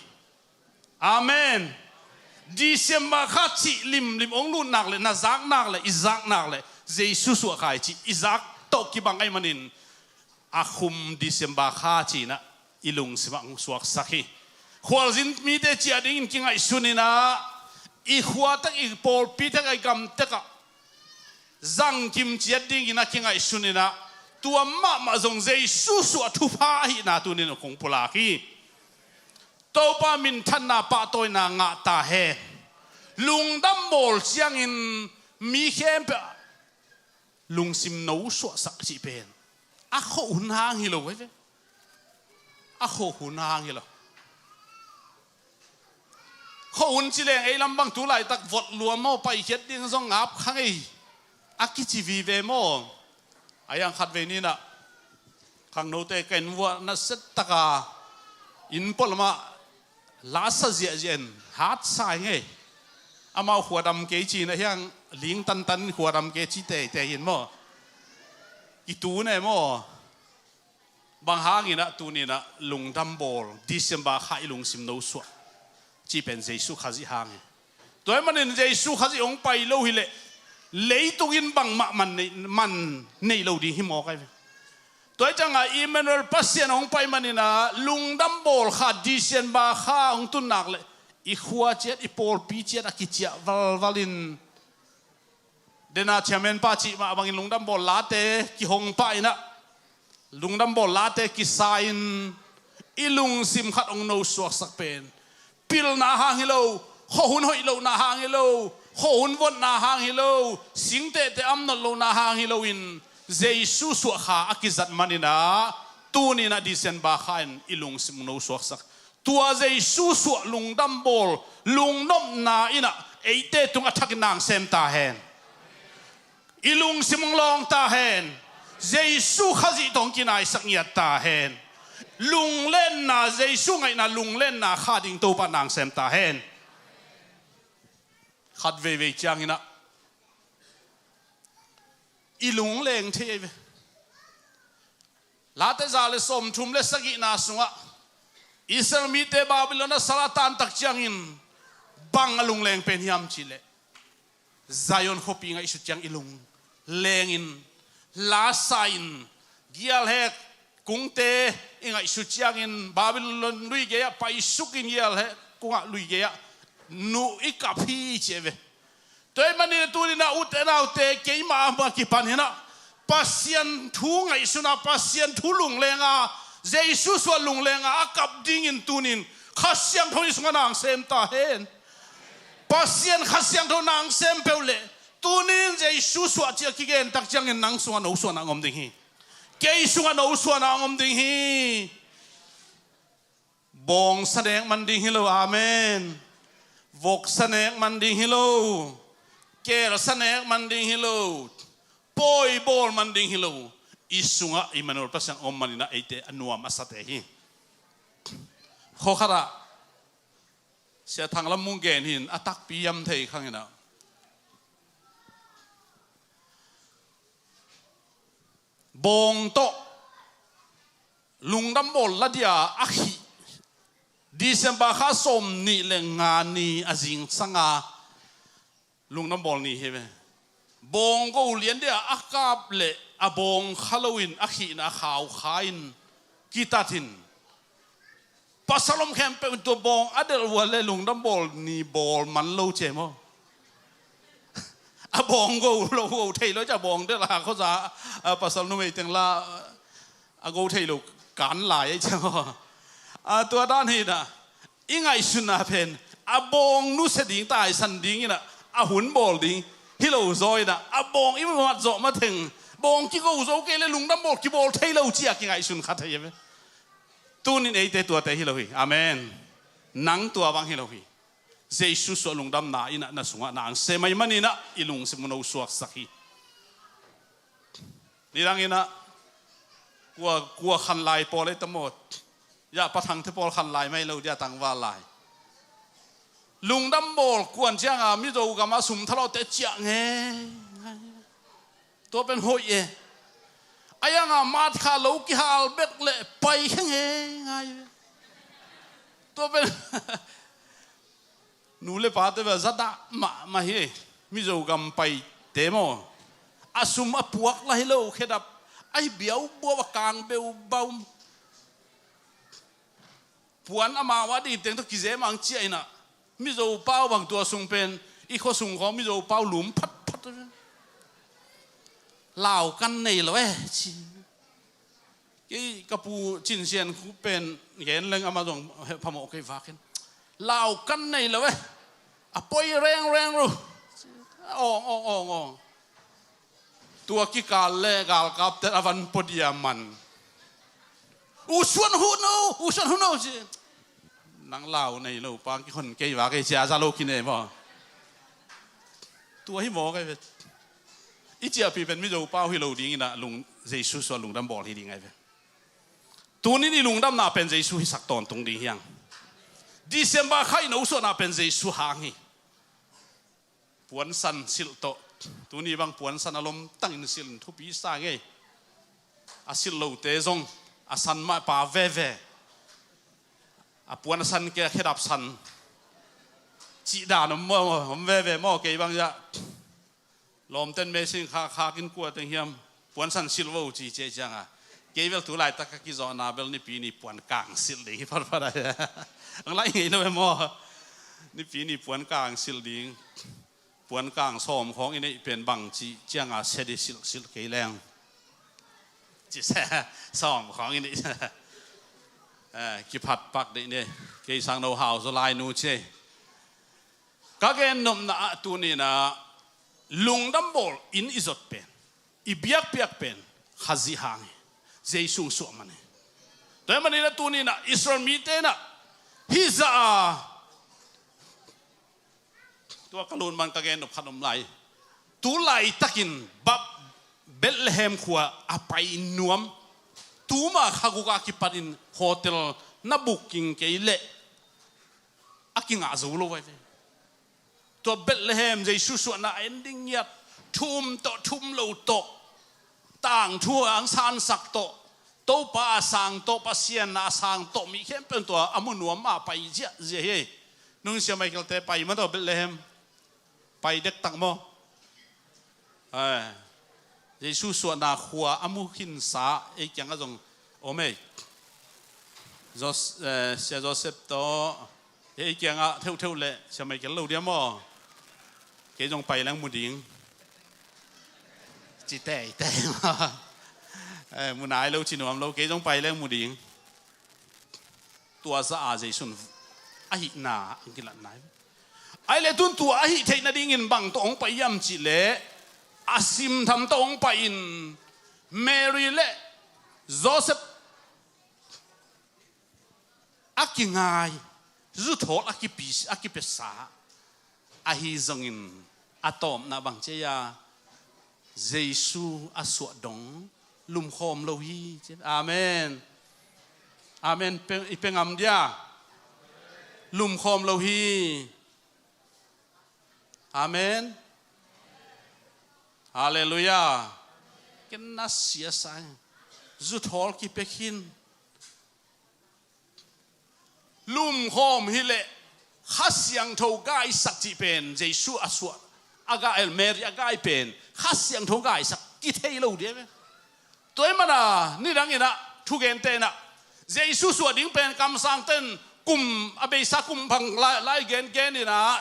amen December kha chi lim ong lu nak le na zak nak le izak nak le jesu su khai chi izak to ki bang ai manin akhum December kha chi na ilung sim ang suak saki khwal zin mi te chi ading ki ngai sunina i khwa tak i pol pi tak ai gam taka zang kim chi ading ina ki ngai sunina tua ma zong jesu su thu pha hi na tu nin kong pula ki topa min than na pa toy na nga ta he lung dam bol chiang in mi khem pe lung sim no so sak chi pen a kho hun hang hi lo ve a kho hun hang hi lo kho hun chi leng ei lam bang tu lai tak vot luam mo pai khet ding zong ngap khang ei a ki chi vi ve mo ayang khat ve ni na khang no te ken wa na set taka in polma la sa zia zen hat sai nge amao khuadam ke chi na hyang ling tan khuadam ke chi te in mo i tu ne mo bang hang ina tu ni na lung dam bol December khai lung sim no so chi pen jesu khazi hang toy manin jesu khazi ong pai lo hi le leitungin bang man nei lo di hi mo kai toy changa Emmanuel pasien ong pai manina lung dam bol kha December kha ong tun nak le i khua chet i pol pi chet akichia valin dena chairman pa chi ma bangin lung dam bol late ki hong pa ina lung dam bol late ki sain ilung sim khat ong no suak sak pen pil na hang hilo kho hun hoi lo na hang hilo kho hun vot na hang hilo sing te am no lo na hang hilo in jesu su kha akizat manina tu ni na December khain ilung sim no suak sak tua jesu su lung dam bol lung nom na ina eite tung athak nang sem ta hen ilung sim long ta hen jesu khazi tong kinai sak nyat ta hen lung len na jesu ngai na lung len na kha ding to pa nang sem ta hen khat ve chang ina ilung leng the la te za le som thum le sagi na sunga Israel mi te Babylon salatan tak chang in bang alung leng pen hiam chile Zion hopi ngai su chang ilung leng in la sain gial he kungte ingai su chang in Babylon lui ge ya pai sukin gial he kunga lui ge ya nu ikapi cheve toy mani tu na utena ute ke ma ki panina pasien thu ngai suna pasien thu lung lenga jesu so lung lenga akap ding in tunin khasyang thoi sunga nang sem ta hen pasien khasyang tho nang sem peule tunin jesu so chi ki gen tak chang in nang sunga no so nang om ding hi ke sunga no so nang om ding hi bong sadeng man ding hilo amen vok sanek man ding hilo ker sanek man ding hilo poi bol man ding hilo isunga Emmanuel pasang om manina ite anuam asate hi khokhara sia thanglam mung gen hin atak piam thei khangina bong to lungdam bol ladia akhi December kha som ni le nga ni azing sanga lungdam bol ni hebe bong go lian dia akap le abong Halloween akhi na khaw khain kitatin pasalom khem pe to bong adel wale lungdam bol ni bol man lo chemo abong go lo thei lo cha bong de la kho za pasal no me teng la go thei lo kan lai chemo tua dan hi na ingai suna pen abong nu se ding tai san ding ina a hun bol ding hilo zoi na abong im mat zo ma theng bong ki go zo ke le lungdam bol ki bol thei lo chi ki ngai sun khat thei me tu ni nei te tua te hilo hi amen nang tua bang hilo hi Jesus so lungdam na ina na sunga na ang se mai manina ilung se muno suak sakhi nirang ina kwa khan lai pole tamot ya pathang te pol khan lai mai lo dia tang wa lai lungdam bol kwan changa mi zo ga ma sum thalo te chia nge to pen hoi e ayanga mat kha lo ki hal bek le pai nge ngai to pen nu le pa te va zata ma hi mi zo gam pai te mo asum apuak la hi lo khedap ai biau bo wa kang beu bau puan ama wa di teng to ki je mang chi aina mi zo pau bang tua sung pen i kho sung kho mi zo pau lum phat phat lao kan nei lo chi cái kapu chin sian khu pen gen leng ama dong phamo cái va ken lao kan nei lo a poi reng ru ong tua ki kal le gal kap te avan podiaman usuan hu no chi nang lao nei lo pang ki khon ke wa ke cha za lo ki ne mo tua hi mo cái ít chia pi pen mi zo pau hi lo ding ina lung Jesus so lung dam bol hi ding ai ve tu ni lung dam na pen Jesus hi sak ton tung ding hiang December khai no so na pen Jesus hang hi puan san sil to tu ni bang puan san alom tang in sil thu pi sa nge a sil lo te zong a san ma pa ve a puan san ke khedap san chi da no mo ve mo ke bang ya lom ten me sing kha kin kwa teng hiam puan san sil wo chi che chang a ke vel tu lai tak ki zo na bel ni pi ni puan kang sil ding par par ang lai ngai no mo ni pi ni puan kang sil ding puan kang som khong ini pen bang chi chang a se di sil ke leng chi se som khong ini ki phat pak de ne ke sang no hao zo lai nu che ka gen nom na tu ni na lungdam bol in izot pen ibiak piak pen khazi hang jeisung su mane to mane na tu ni na Israel mi te na hiza tua kalun man ka gen no phanom lai tu lai takin bab Bethlehem khua apai nuam tu ma khaguka ki parin hotel na booking ke le akinga zo lo vai to Bethlehem Jesus su na ending yat thum lo to tang thu ang san sak to pa sang to pa sian na sang to mi khem pen to amunuam ma pai je he nung sia Michael te pai ma to Bethlehem pai dek tak mo Jesus su na khua amu hin sa e kyang a jong ome Joseph to e kyang a theu le sia Michael lo dia mo cái dòng bay lang một điếng chỉ tệ mà muốn ai lâu chỉ nói lâu cái dòng bay lang một điếng tua sa dây sun ai na cái lần này ai lẽ tuân tua ai thấy na điếng in bằng tông bay yam chỉ lẽ asim tham tông bay in Mary lẽ Joseph akingai rút thốt akipesa ahi zongin atom na bang cheya Jesus aswa dong lum khom lo hi amen amen ipengam dia lum khom lo hi amen hallelujah ken na sia sai zu thol ki pekin lum khom hi le khasiang tho gai sak chi pen jesu aswa aga el meri aga pen khasiang tho gai sak ki thei lo de toy mana ni dang ina thu gen te na jesu suwa ding pen kam sang ten kum abe sa kum phang lai gen ina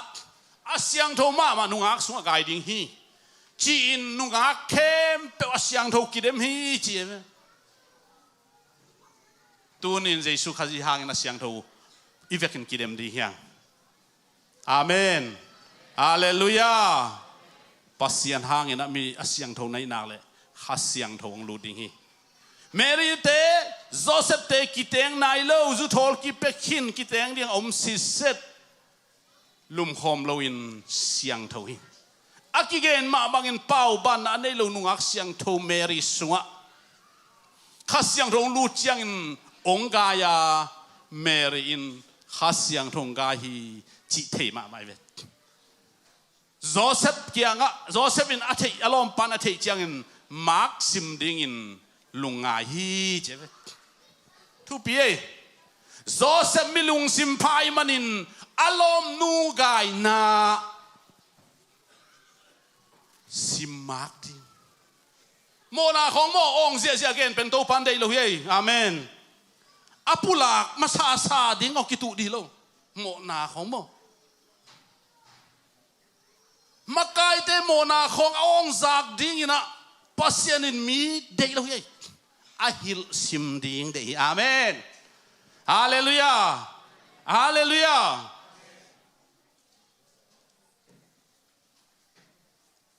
asiang tho ma nungak sunga gai ding hi chi in nungak kem pe asiang tho ki dem hi chi tunin jesu khazi hang na siang tho ivekin ki dem di hiang amen hallelujah pasian hang ina mi asiang tho nai nak le khasiang tho lu ding hi Mary te Joseph te kiteng nai lo zu thol ki pekin kiteng ding om si set lum khom lo in siang tho hi akigen ma bangin pau ban anei lo nungak siang tho Mary sunga khasiang tho lu chiang in ongaya Mary in khasiang tho ga hi chi thei ma mai ve Joseph in athei alom pan athei chiang in mark sim ding in lunga hi che thu pi Joseph mi lung sim phai manin alom nu gai na sim mark ti mo na khong mo ong sia gen pen to pan dei lo hi amen apulak masa sa ding o kitu di lo mo na khong mo makai te mo na khong ong zak ding ina pasian in mi dei lo hi ahil sim ding dei amen hallelujah hallelujah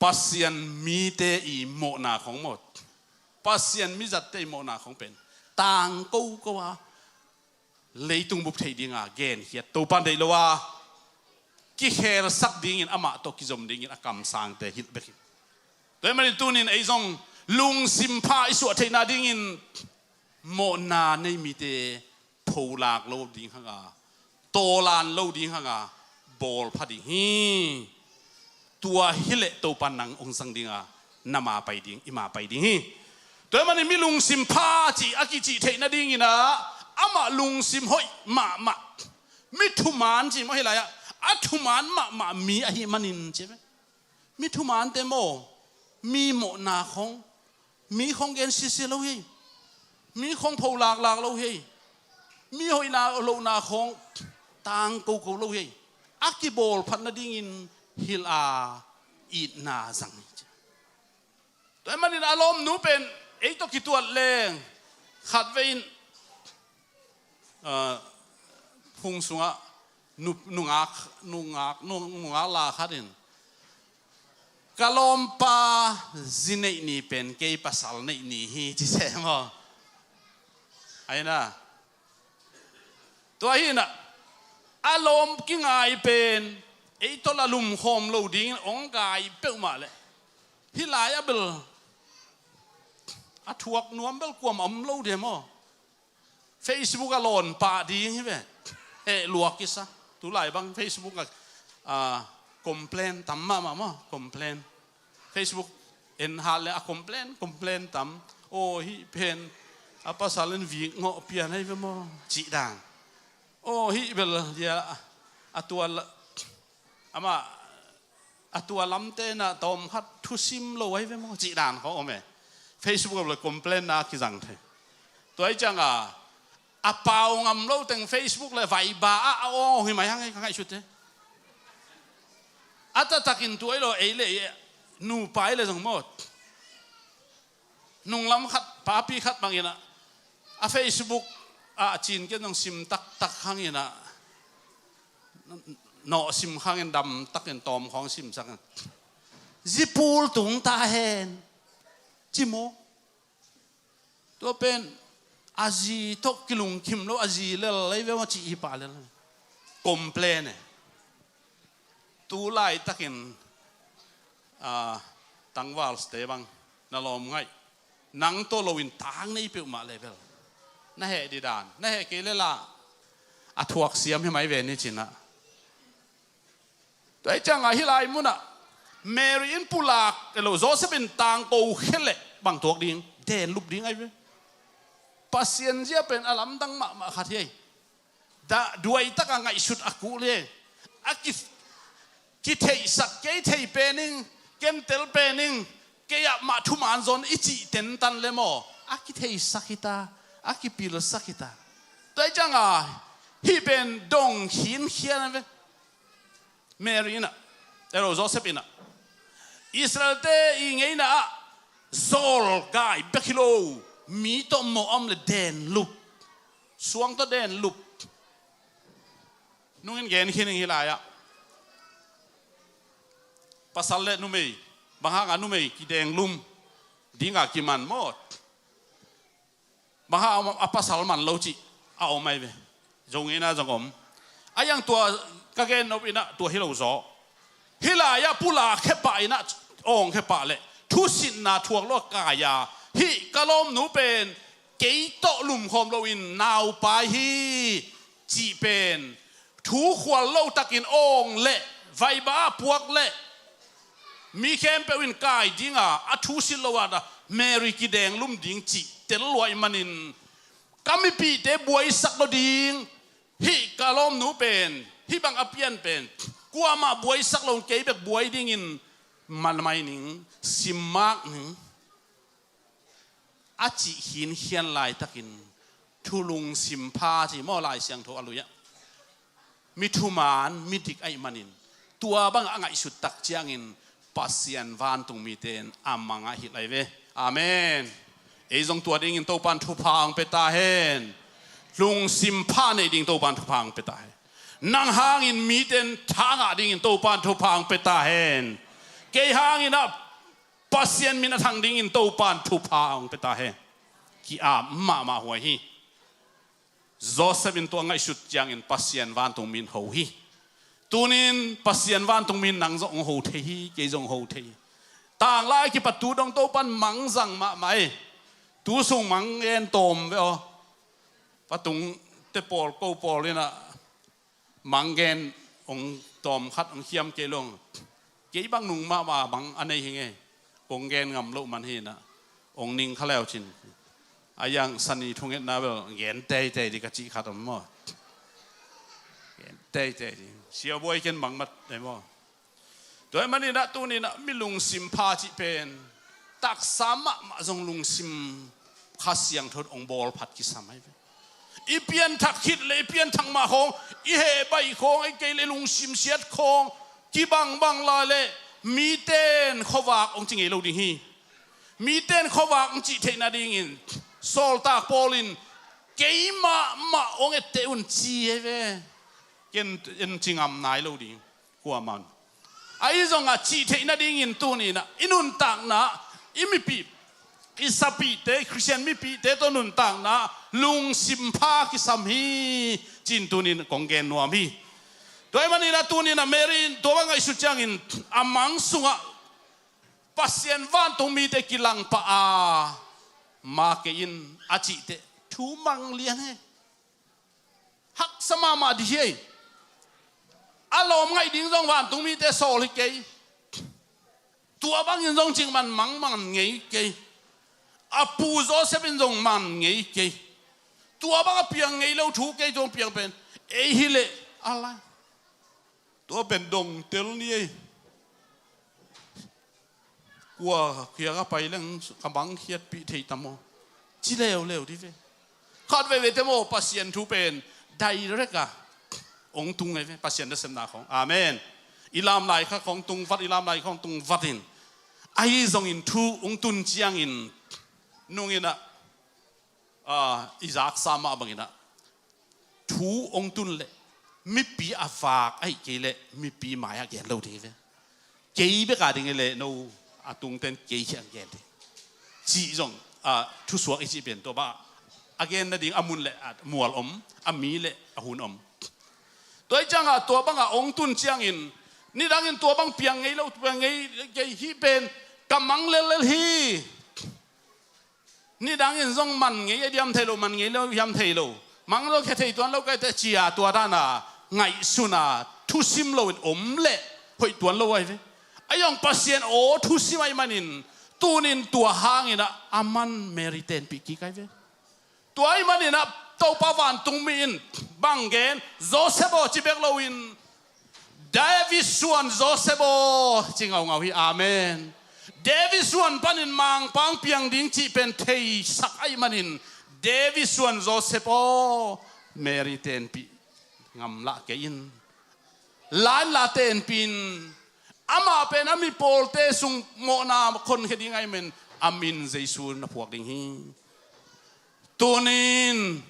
pasian mi te i mo na khong mo pasian mi zat te mo na khong pen tang ko ko wa leitung buk thei dinga gen hiat to pan dei lo wa ki her sak ding in ama to ki zom ding in akam sang te hit bekin toy mari tunin ei zong lung sim pha isu thei na ding in mo na nei mi te pholak lo ding hanga tolan lo ding hanga bol phadi hi tua hile to pan nang ong sang dinga nama pai ding ima pai ding hi toy mani mi lung sim pha chi aki chi thei na ding ina ama lung sim hoi ma mi thuman chi mo hilaya athuman ma mi a hi manin che mi thuman te mo mi mo na khong mi khong gen si lo hi mi khong phau lak lo hi mi hoi na lo na khong tang ko lo hi akibol phan na ding in hil a it na zang toy manin alom nu pen ei to kituat leng khat vein phung sunga nungak la khatin kalom pa zinei ni pen ke pasal nei ni hi chi se mo aina to aina alom ki ngai pen ei to la lum khom lo ding ong gai pe ma le hi la ya bel a thuak nuam bel kwam om lo de mo Facebook alon pa di hi ve luak ki sa tu lai bang Facebook complain tam ma complain Facebook en hal le a complain tam o hi pen apa salen vi ngo pian hai ve mo chi dang o hi bel ya atual ama atua lamte na tom khat thu sim lo hai ve mo chi dan ko ome Facebook le complain na ki jang the toy chang a pau ngam lo teng Facebook le vai ba a o hi mai hang ngai chute ata takin tuai lo ei le nu pai le jong mot nung lam khat pa pi khat bangina a Facebook a chin ke nong sim tak hangina no sim hangin dam takin tom khong sim sang zipul tung ta hen chimo to pen azi tok kilung kim lo azi le lai ve ma chi hi pa le complain tu lai takin tangwal ste bang na lom ngai nang to lo in tang nei pe ma level na he di dan na he ke le la a thuak siam hi mai ve ni china toy chang a hi lai muna Mary in pulak lo Joseph in tang ko khele บางตัวดิ้งเด่นลุบดิ้งไอ้เว้ยปัสยันเจ้าเป็นอารมณ์ตั้งมาขัดเฮ้ยด้วยตะกังไงสุดอากูเลยอากิเทสักเกยเทเป็นนิงเกมเตลเป็นนิงเกยมาทุมานซอนอิจิเต็นตันเลโมอากิเทสักกิตาอากิปิลสักกิตาตัวจังอ่ะฮีเป็นดงหินเขียนเว้ยเมรีน่ะเอโรโจเซปิน่ะอิสราเอลเตอิงไงน่ะโซลกายเบคิโลมีตัวโมอมเลเดนลุบสวงตัวเดนลุบนุ่งเงินขี้นึงฮิลายะภาษาเล่นุ่มเองบางฮานุ่มเองกิเดงลุมดิ้งกิมันหมดบางฮาภาษามันเราจิเอาไม่ไปจงเงินนะจงอมอายังตัวก็เกณฑ์นบินะตัวฮิโลโซฮิลายะปุลาแค่ปะนะองแค่ปะเลยทุสินนาทวงโลกกายาฮิกะลมหนูเป็นเกยโตลุมคอมโลวินนาวไปฮิจีเป็นถูขวาเล่าตะกินองเละไฟบ้าพวกเละมีแคมเปวินกายดิ้งอ่ะอัทุสิลวาดาเมริกิแดงลุ่มดิ้งจีเตลลอยมันินกามิปีเตบวยสักโลดิ้งฮิกะลมหนูเป็นฮิบังอเปียนเป็นกัวมาบวยสักโลเกยแบบบวยดิ้งินมันไม่หนิงสิมากหนิงอาจิหินเฮียนลายตะกินทุลุงสิมพาจีมอลายเสียงโทอลุยะมิทุมานมิดิกไอมันินตัวบางอ่างไอสุดตักเจียงินปัสยันวานตุงมีเตนอามังอาฮิไลเวอาเมนเอจงตัวดิ่งโตปันทุพังเปตาเฮนลุงสิมพาในดิ่งโตปันทุพังเปตาเฮนางหางินมีเตนทางดิ่งโตปันทุพังเปตาเฮนเกยหางินอ่ะปัสยันมินาทางดิ่งโตปันทุพังเปตาเฮกีอามาหัวฮีโจเซฟินตัวไงสุดยังอินปัสยันวานตรงมินหูฮีตัวนินปัสยันวานตรงมินนังจงหูเทีเกยจงหูเทีต่างไล่กี่ประตูดงโตปันมังสังมาไม่ตูส่งมังเอ็นโตมไปอ๋อประตูเตปอลโกปอลเลยนะมังเกนองตอมคัดองเขียมเกลงเกยบังนุงมาบังอันไหนยังไงองเกนงำลุมันฮีนะองนิงเขาแล้วจินอายังสันนิทุงเอ็ดนาเบลเงินเตยดิกะจิขาดมั้งเงินเตยดิเสียบวยกันบังมัดได้มั้งโดยมันนี่นะตัวนี้นะมีลุงซิมพาจิเป็นตักสามะมาจงลุงซิมข้าเสียงทดองบอลผัดกิสามให้อีเปียนทักคิดเลยเปียนทั้งมาของอีเฮใบของไอ้เกลลุงซิมเสียดของกีบังลายเลยมีเต้นขวากองจิงเอโลดิฮีมีเต้นขวากองจิเทนาดิงินโซลตากโปลินเกยมาองเอเตอุนจีเวเย็นจิงอำนายโลดิกัวมันไอ้จงอาจีเทนาดิงินตัวนี้นะอินุนต่างนะอิมิปีอิสปีเตคริสเตียนมิปีเตตัวนุนต่างนะลุงสิมพาคิสัมฮีจินตัวนี้กงเกนนัวมีโดยมันนี่นะตัวนี้นะเมรินตัวว่าไงสุดจังอินอามังสุงะปัสยันวันตรงมีเตกิลังปะอามาเกินอาจิเตทูมังเลียนให้ฮักสมามาดีเฮอารมณ์ไงดิ้งจงวันตรงมีเตโซลิเกยตัวบางยินจงจริงมันมังไงเกยอาปูโจเซเป็นจงมันไงเกยตัวบางเปียงไงเราถูกเกยจงเปียงเป็นเอฮิเลอะไรตัวเป็นดงเตลนี่ว่าเขียก็ไปเรื่องกำบังเขียดปีที่ตามโมจีเลวที่เว้ขาดเวทโมปัสยันทูเป็นไดเรกอะองตุงไงเว้ปัสยันเดสมนาของอาเมนอิลามไหลข้าของตุงวัดอิลามไหลของตุงวัดอินไอ้ทรงอินทูองตุนเจียงอินนุ่งอินะอิซักสามาบังอินะทูองตุนเล่มิปีอาฟากไอ้เกเล่มิปีหมายอะเกลเลวที่เว้เกยเบกาดิงเล่โนอาตุงเต็นเกี่ยงเงี้ยดิจีจงทุสวกอีจีเป็นตัวบ้าอาเกนนั่นดิ่งอามุนเละมัวอมอามีเละอาหุนอมตัวจังตัวบังองตุนเจียงอินนี่ดังอินตัวบังเปียงไงแล้วเปียงไงไงฮีเป็นกำมังเลฮีนี่ดังอินจงมันไงยามเทโลมันไงแล้วยามเทโลมังเราแค่เทตัวเราแค่เจียตัวด้านาไงสุนาทุสิมโลอินอมเละหอยตัวเราไว้ไอ้ยังปัสยันโอทุสิไม่มันิน tunin tua hangina aman meriten pi ki kai ve tuai manina to pawan tungmin bangen Joseph chibek lowin David suan Joseph chingau ngau hi amen David suan panin mang pang piang ding chi pen thei sak ai manin David suan Joseph meriten pi ngam la ke in lan la ten pin ama pen ami polte sung mo na kon kheding ai men amin jesu na phuak ding hi tunin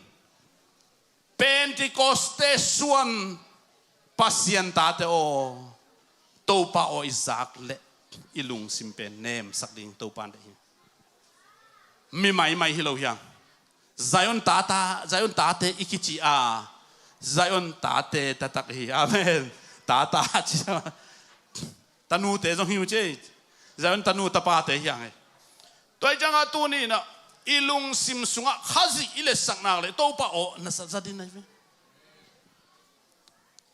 Pentecoste suan pasien tate o topa o Isaac le ilung simpen nem sakding topan de mi mai hilo hyang Zion tate ikichi a Zion tate tatak hi amen tata tanu te jong hiu che Zion tanu tapa te hyang e toi janga tu ni na ilung sim sunga khazi ile saknak le topa o na sa zadin nai ve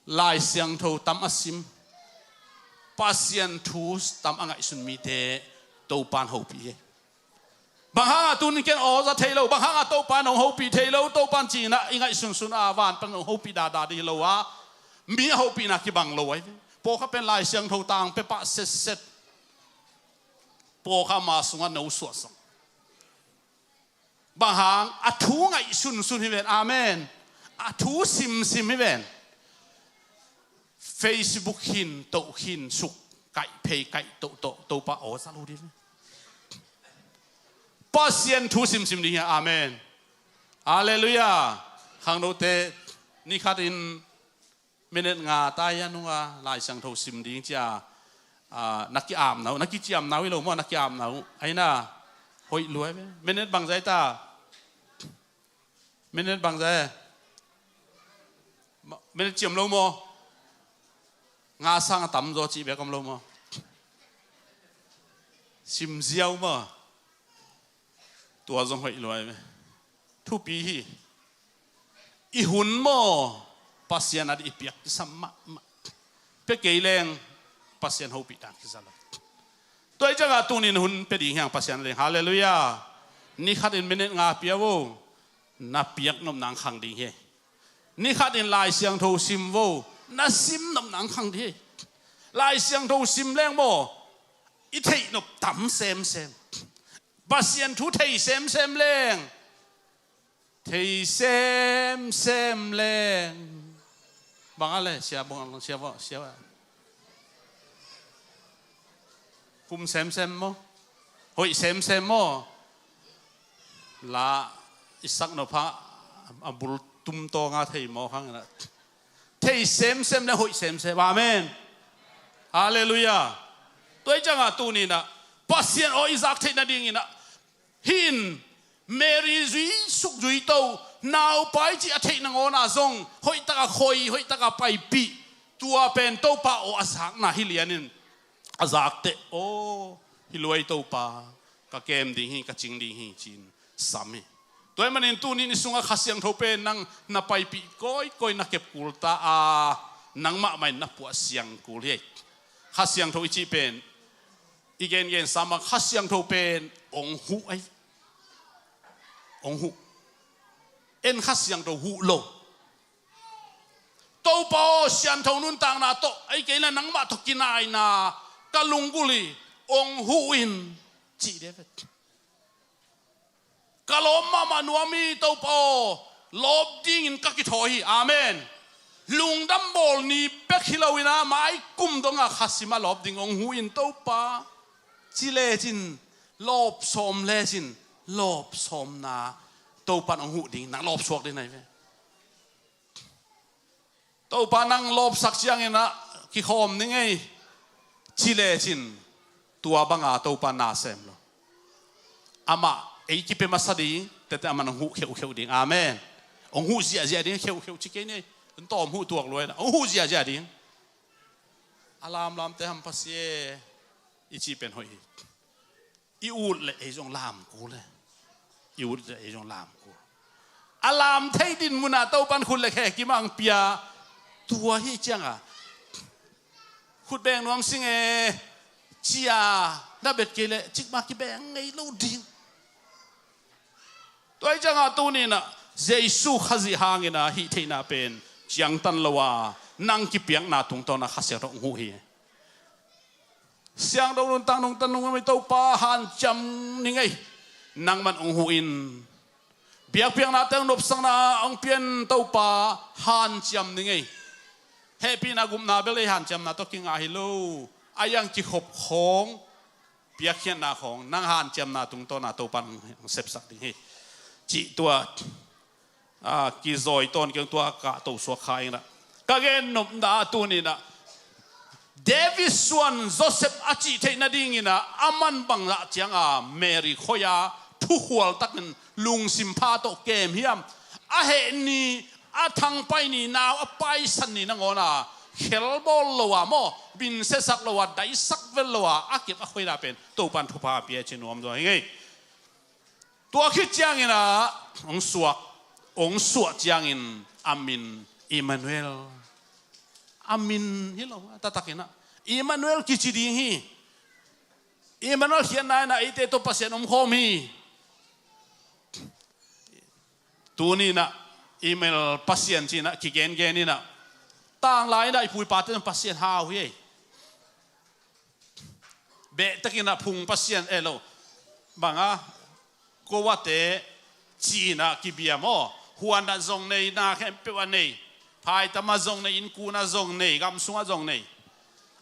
lai siang tho tam asim pasien thu tam angai sun mi te topan ho pi bang hanga tun ken o za thailo bang hanga topan ho pi thailo topan chi na ingai sun sun a wan pang ho pi da di lo wa mi ho pi na ki bang lo wai po kha pen lai siang tho tang pe pa set po kha ma sunga no so song bang hang a thu ngai sun hi ven amen a thu sim hi ven Facebook hin to hin suk kai pei kai to pa o sa lu di pasien thu sim di amen hallelujah hang no te ni khat in minute nga ta ya nu nga lai sang tho sim ding cha naki am nau naki chiam nau lo mo naki am nau ai na hoi luai minute bang zai ta minute bang zai minute chiam lo mo nga sang tam zo chi be kam lo mo sim ziao mo tua zong hoi luai me thu pi hi I hun mo pasien ad ipiak sama pe keileng pasien ho pi tan kisala toi jaga tunin hun pe ding hang pasien le hallelujah ni khat in minute nga piawo na piak nom nang khang ding he ni khat in lai siang tho sim wo na sim nom nang khang di lai siang tho sim leng mo I thei nop tam sem pasien thu thei sem leng thei sem leng bang ale sia bang sia kum sem mo hoi sem mo la isak no pha abul tum to nga thei mo khang na thei sem na hoi sem amen hallelujah toi changa tu ni na pasien o Isaac thei na ding ina hin Mary zui suk zui to now pai chi a thei na ngona zong hoi taka khoi hoi taka pai pi tua pen to pa o asak na hilianin azak te o hiloi to pa ka kem ding hi ka ching ding hi chin sami toy manin tu ni sunga khasiang tho pen nang na pai pi koi na kep kulta a nang ma mai na pu siang kul he khasiang tho chi pen igen sama khasiang tho pen ong hu ai ong hu en khasiang tho hu lo to pa sian tho nun tang na to ai ke na nang ma to kinai na kalunguli ong hu in chi de kalom mama nuami to po lob ding in ka ki thoi amen lungdam bol ni pekhilawina mai kum donga khasima lob ding ong hu in to pa chile chin lob som le chin lob som na to pan ong hu ding nang lob suak de nai ve to pa nang lob sak chiang ina ki khom ni ngai chile chin tua banga to pa na sem lo ama ei ki pe masadi te te aman hu kheu ding amen ong hu zia ding kheu chi ke ne en tom hu tuak loi na ong hu zia ding alam lam te ham pasie I chi pen hoi I ut le ei jong lam ku le I ut le ei jong lam ku alam thei din muna to pan khun le khe ki mang pia tua hi chang a khut beng nuang sing e chia na bet kele chik ma ki beng ngay lâu ding tôi chẳng à tu ni na Giêsu khazi hangina hi theina pen chiang tan lawa nang ki piang na tung to na khase ro ngu hi siang đâu tang nong tan nong mai to pa han cham ni ngai nang man ong hu in biak piang na tang nop sang na ong pian to pa han cham ni ngai happy na gum na bele han cham na to king a hi lo ayang ki khop khong biak hian na khong nang han cham na tung to na to pan sep sak ding hi chỉ tua ki zoi ton kyang tua ka to so khai na ka gen nom da tu ni na David Swan Joseph achi theina ding ina aman bang la chiang a Mary khoya thu khwal takin lung sim pha to kem hiam a he ni a thang pai ni naw a pai san ni na ngona khel bol lowa mo bin se sak lowa dai sak vel lowa a kep a khoi la pen to pan thu pa pia chinom zo ngai tua khi chiang ina ong suak chiang in amin Emmanuel amin hilo tatakina Emmanuel kichiding hi Emmanuel hian na ite to pasien khom hi tuni na email pasien china ki gen gen ina tang lai na ipui paten pasien hau hi be takina phung pasien elo banga ko wate china ki biamo huan na zong nei na khem pe wa nei phai tama zong nei in ku na zong nei gam sunga zong nei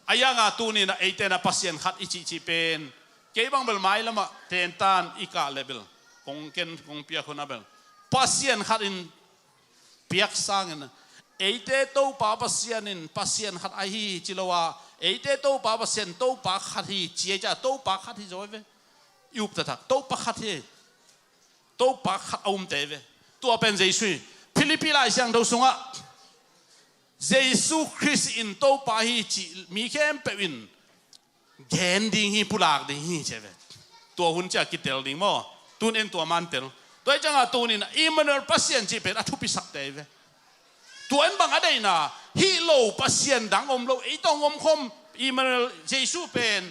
ayanga tu ni na ate na pasien khat ichi chi pen ke bang bel mai lama ten tan ika level kong ken kong pia khona bel pasien khat in piak sang in ate to pa pasien in pasien khat ai hi chilowa ate to pa pasien to pa khat hi chia cha to pa khat hi zoi ve yup ta thak to pa khat hi to pa khat om te ve tua pen Giêsu Philippi lai sang do sunga Giêsu Christ in to pa hi chi mi khem pe win gen ding hi pulak ding hi cheve tua hun cha kitel ding mo tun en tua man tel toi changa tunin Emmanuel pasien chi pe athu pi sak te ve tuan bang adai na hi lo pasien dang om lo ei tong om khom Emmanuel Giêsu pen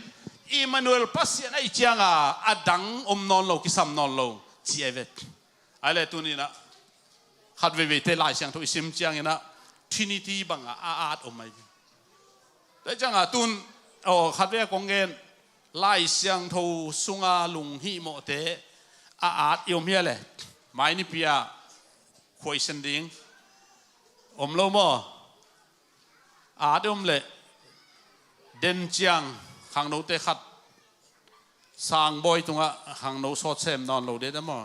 Emmanuel pasien ai changa adang om non lo ki sam non lo chi eve ale tunina khat ve te lai sang tho sim chiang ina Trinity bang a at om mai te changa tun o khat ve kong gen lai sang tho sunga lung hi mo te a at yom hia le mai ni pia khoi sen ding om lo mo a dom le den chiang khang no te khat sang boy tunga khang no sot sem non lo de da mo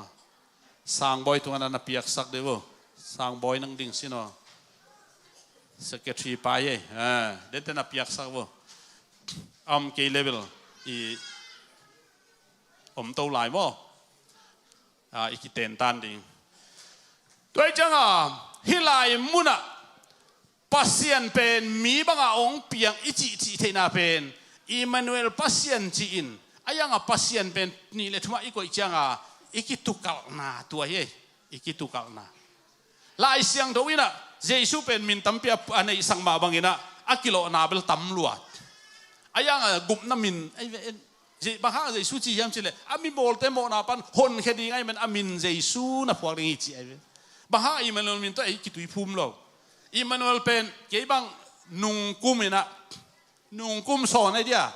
sang boy tunga na piak sak de wo sang boy nang ding sino secretary pa ye de te na piak sak wo am ke level i om to lai mo iki ten tan ding toi changa hilai muna pasien pen mi banga ong piang ichi chi theina pen Emmanuel pasien chi in ayanga pasien pen ni le thuma ikoi changa ikitukal na tua ye ikitukal na lai siang do ina Giêsu pen min tampia anei sangma bangina akilo na bel tam luat ayanga gup na min je baha Giêsu chi yam chile ami bol te mo na pan hon khedi ngai men amin Giêsu na phuak ringi chi ai baha Emmanuel min to ai kitui phum lo Emmanuel pen ke bang nung kumina nung kum son ai dia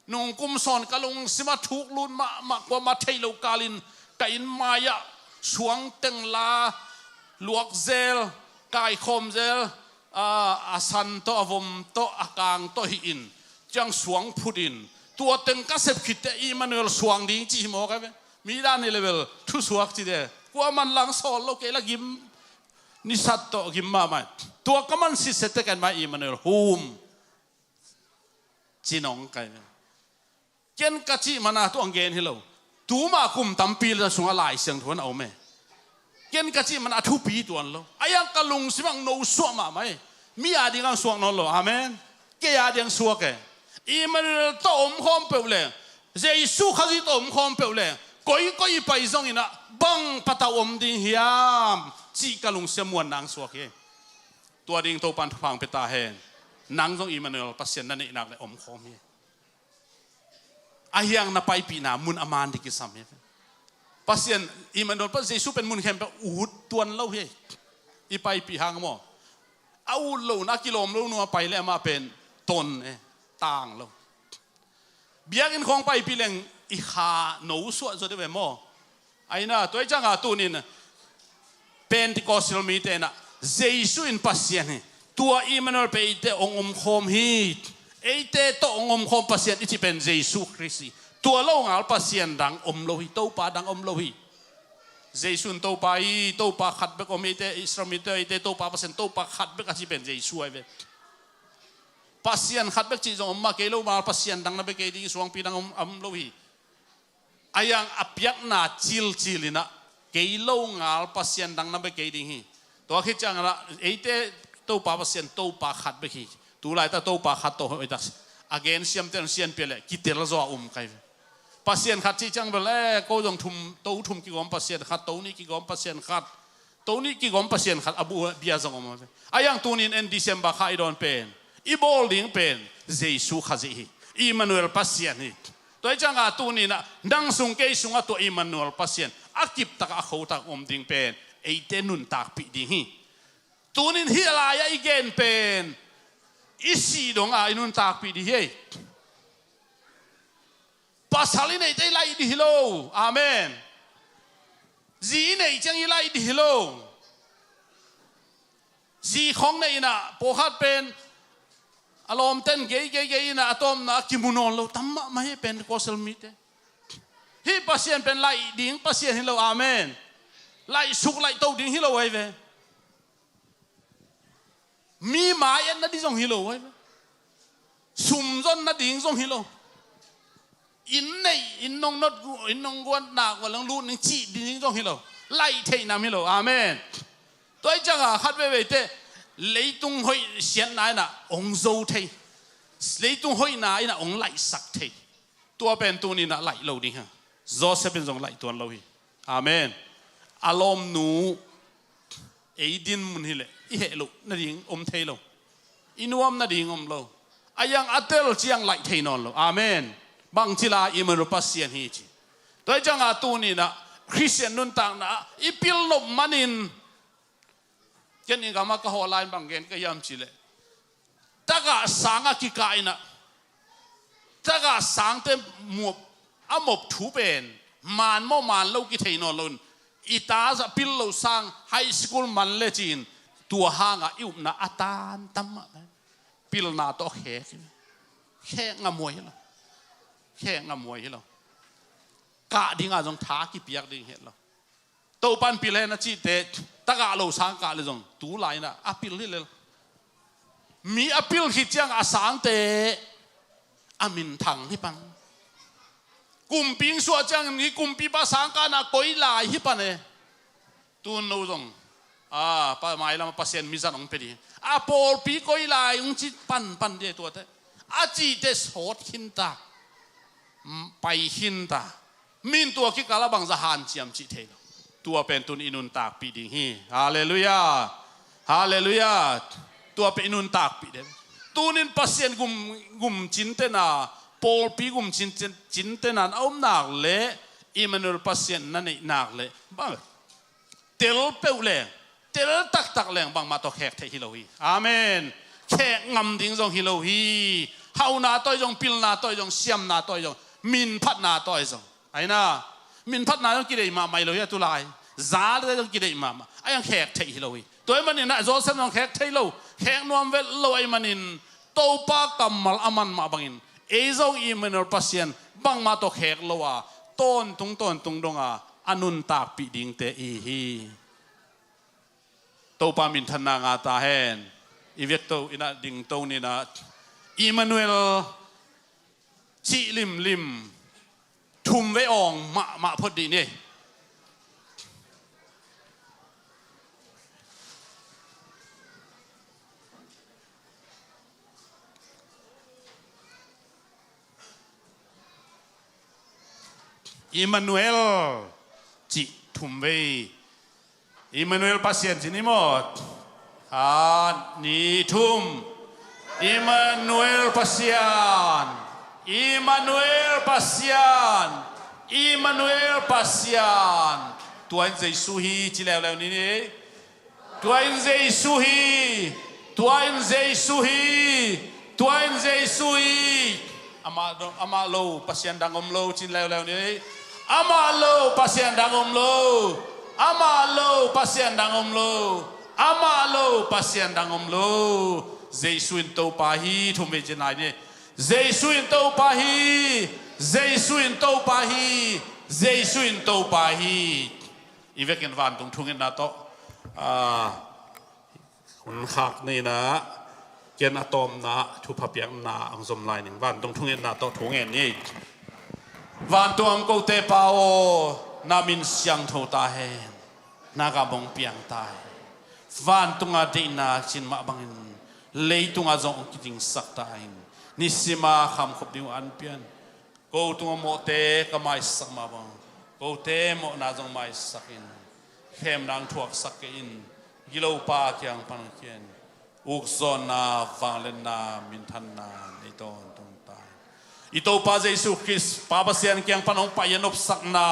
nung kum son kalung sima thuk lun ma kwa ma thailo kalin kain maya suang teng la luak zel kai khom zel asan to avom to akang to hi in chang suang phutin tua teng ka sep khite Emmanuel suang ding chi mo ka mi dan ni level thu suak chi de kwa man lang sol lo ke la gim ni sat to gim ma ma tua kaman si sete kan ma Emmanuel hum chinong kai ken ka chi mana to angen hilo tu ma kum tampi la sunga lai siang thon au me ken ka chi mana thu pi tuan lo ayang kalung simang no so ma mai mi a ding ang suang no lo amen ke a ding suak ke Emmanuel to om khom pe le Giêsu khazi to om khom pe le koi pai zong ina bang pata om ding hiam chi kalung semuan nang suak ke tua ding to pan phang pe ta hen nang zong Emmanuel pasien na ni nak le om khom hi ayang na pai pi na mun aman di kisam he pasien Immanuel pas Yesu pen mun khem pe ut tuan lo he I pai pi hang mo au lo na kilom lo no pai le ma pen ton tang lo biang in khong pai pi leng I kha no so zo de mo aina toi changa tu nin Pentecostal meeting na Yesu in pasien he tua Immanuel pe ite ongom khom hi ite to ongom khom pasien ichi pen Yesu Christi tua lo ngal pasien dang om lo hi to pa dang om lo hi Yesu to pa I to pa khat be ko ite Israel ite to pa pasien to pa khat be ka chi pen Yesu ai ve pasien khat be chi jong ma ke lo ma pasien dang na be ke di suang pi dang om lo hi ayang apyak na chil chilina ke lo ngal pasien dang na be ke di hi to khi chang la ite to pa pasien to pa khat be hi tu lai ta to pa khat to hoi ta again siam ten sian pele kitel zo kai pasien khat chi chang bele ko jong thum ki gom pasien khat to ni ki gom pasien khat to ni ki gom pasien khat abu bia jong om ayang tunin en December khai don pen I bolding pen Jesu khazi hi Immanuel pasien hi toi chang a tunin dang sung ke sunga to Immanuel pasien akip tak a kho tak om ding pen eite nun tak pi ding hi tunin hi la ya igen pen isi dong a inun tak pi di he pasalin ei te lai di hello amen zi nei chang I lai di hello zi khong nei na po khat pen alom ten ge na atom na kimunon lo tamma ma he pen kosel mite hi pasien pen lai ding pasien hello amen lai suk lai to ding hello ai ve mi mai en na di jong hilo ai sum zon na ding jong hilo in nei in nong not in nong guan na ko lang lu ning chi ding jong hilo lai thei nam hilo amen toi chang a khat ve ve te leitung hoi sian nai na ong zo thei leitung hoi na ina ong lai sak thei tua pen tu ni na lai lo ding ha Joseph pen jong lai tuan lo hi amen alom nu eidin mun hile I he lo na ding om thei lo inuam na ding om lo ayang atel chiang lai thei non lo amen bang chila Immanuel pasien hi chi toi chang a tu ni na Christian nun tang na ipil no manin ken ni gama ka ho line bang gen ka yam chile taga sanga ki ka ina taga sang te muop amop thu ben man mo man lo ki thei non lon ita za pil lo sang high school man le chin tua hanga iup na atan tamma pil na to khe ngamoy lo ka dinga jong tha ki piak ding het lo to pan pil he na chi te taga lo sang ka le jong tu lai na apil hi le mi apil hi chang asang te amin thang hi pang kum ping so chang ni kum pi pa sang ka na koi lai hi pa ne tu no jong pa mai lam pasien mizan ong pedi a pol pi koi lai ung chi pan de to te a chi te sot hin ta pai hin ta min tua ki kala bang za han chiam chi the tua pen tun inun tak pi ding hi hallelujah hallelujah tua pe inun tak pi de tunin pasien gum chin te na pol pi gum chin te na om nak le Immanuel pasien na nei nak le bang tel pe le tel tak leng bang ma to khek the hi lo hi amen khek ngam ding jong hi lo hi hau na toy jong pil na toy jong siam na toy jong min phat na toy jong ai na min phat na jong ki dei ma mai lo ya tu lai za le jong ki dei ma ai khek the hi lo hi toy manin na Joseph jong khek the lo khek nuam vel lo ai manin to pa kamal aman ma bangin e jong Immanuel pasien bang ma to khek lo wa ton tung donga anun tak pi ding te hi to pa min thana nga ta hen ivek to ina ding to ni na Immanuel chi lim thum ve ong ma phod di ni Immanuel chi thum ve Immanuel pasien sini mot ni thum Immanuel pasien Emmanuel Pasian Emmanuel Pasian ตัวอินเจสุฮีจีแล้วนี่ตัวอินเจสุฮีตัวอินเจสุฮีตัวอินเจสุฮีอามาโลปัสยันดังอมโลจีแล้วนี่อามาโลปัสยันดังอมโลอามาโลปัสยันดังอมโลอามาโลปัสยันดังอมโลเจสุนโตปาฮีทุเมจินายนี่เจสุนโตปาฮีเจสุนโตปาฮีเจสุนโตปาฮีอีเวกันวันตรงทุ่งนาโตคนขักนี่นะเกณฑ์อะตอมนะทุพเปียงนะอังสมลายหนึ่งวันตรงทุ่งนาโตทุ่งนี้วันตัวอังกูเตปาโอนามินเสียงโทตาเฮนากาบงเปียงตายวันตรงอาดีนาชินมาบังอินเลยตรงอาจงกิจิงสักตายนิสิมาคำขบดิวอันเปียนกูตรงโมเตก็ไม่สักมาบังกูเตโมนาจงไม่สักอินเข้มนางทวกสักอินกิโลปาเกียงปังเกียนอุกซอนาฟังเลนามินทันนาในตอนตรงตายอิโตปาเจสุคริสปาปเซียนเกียงปันองปายนบสักนา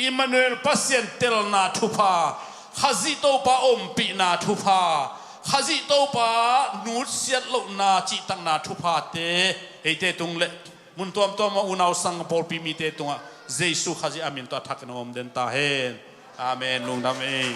อิมมานูเอลปัสเซียนเตลนาทุพาขาจิโตปาอมปีนาทุพาขาจิโตปานูเซียดโลนาจิตังนาทุพาเตเฮเตตุงเลมุนตัวมาอุณาวสังปอลปีมีเตตุงเจสุขาจิอามินตัวทักนอมเดนตาเฮอาเมนลุงดำเอง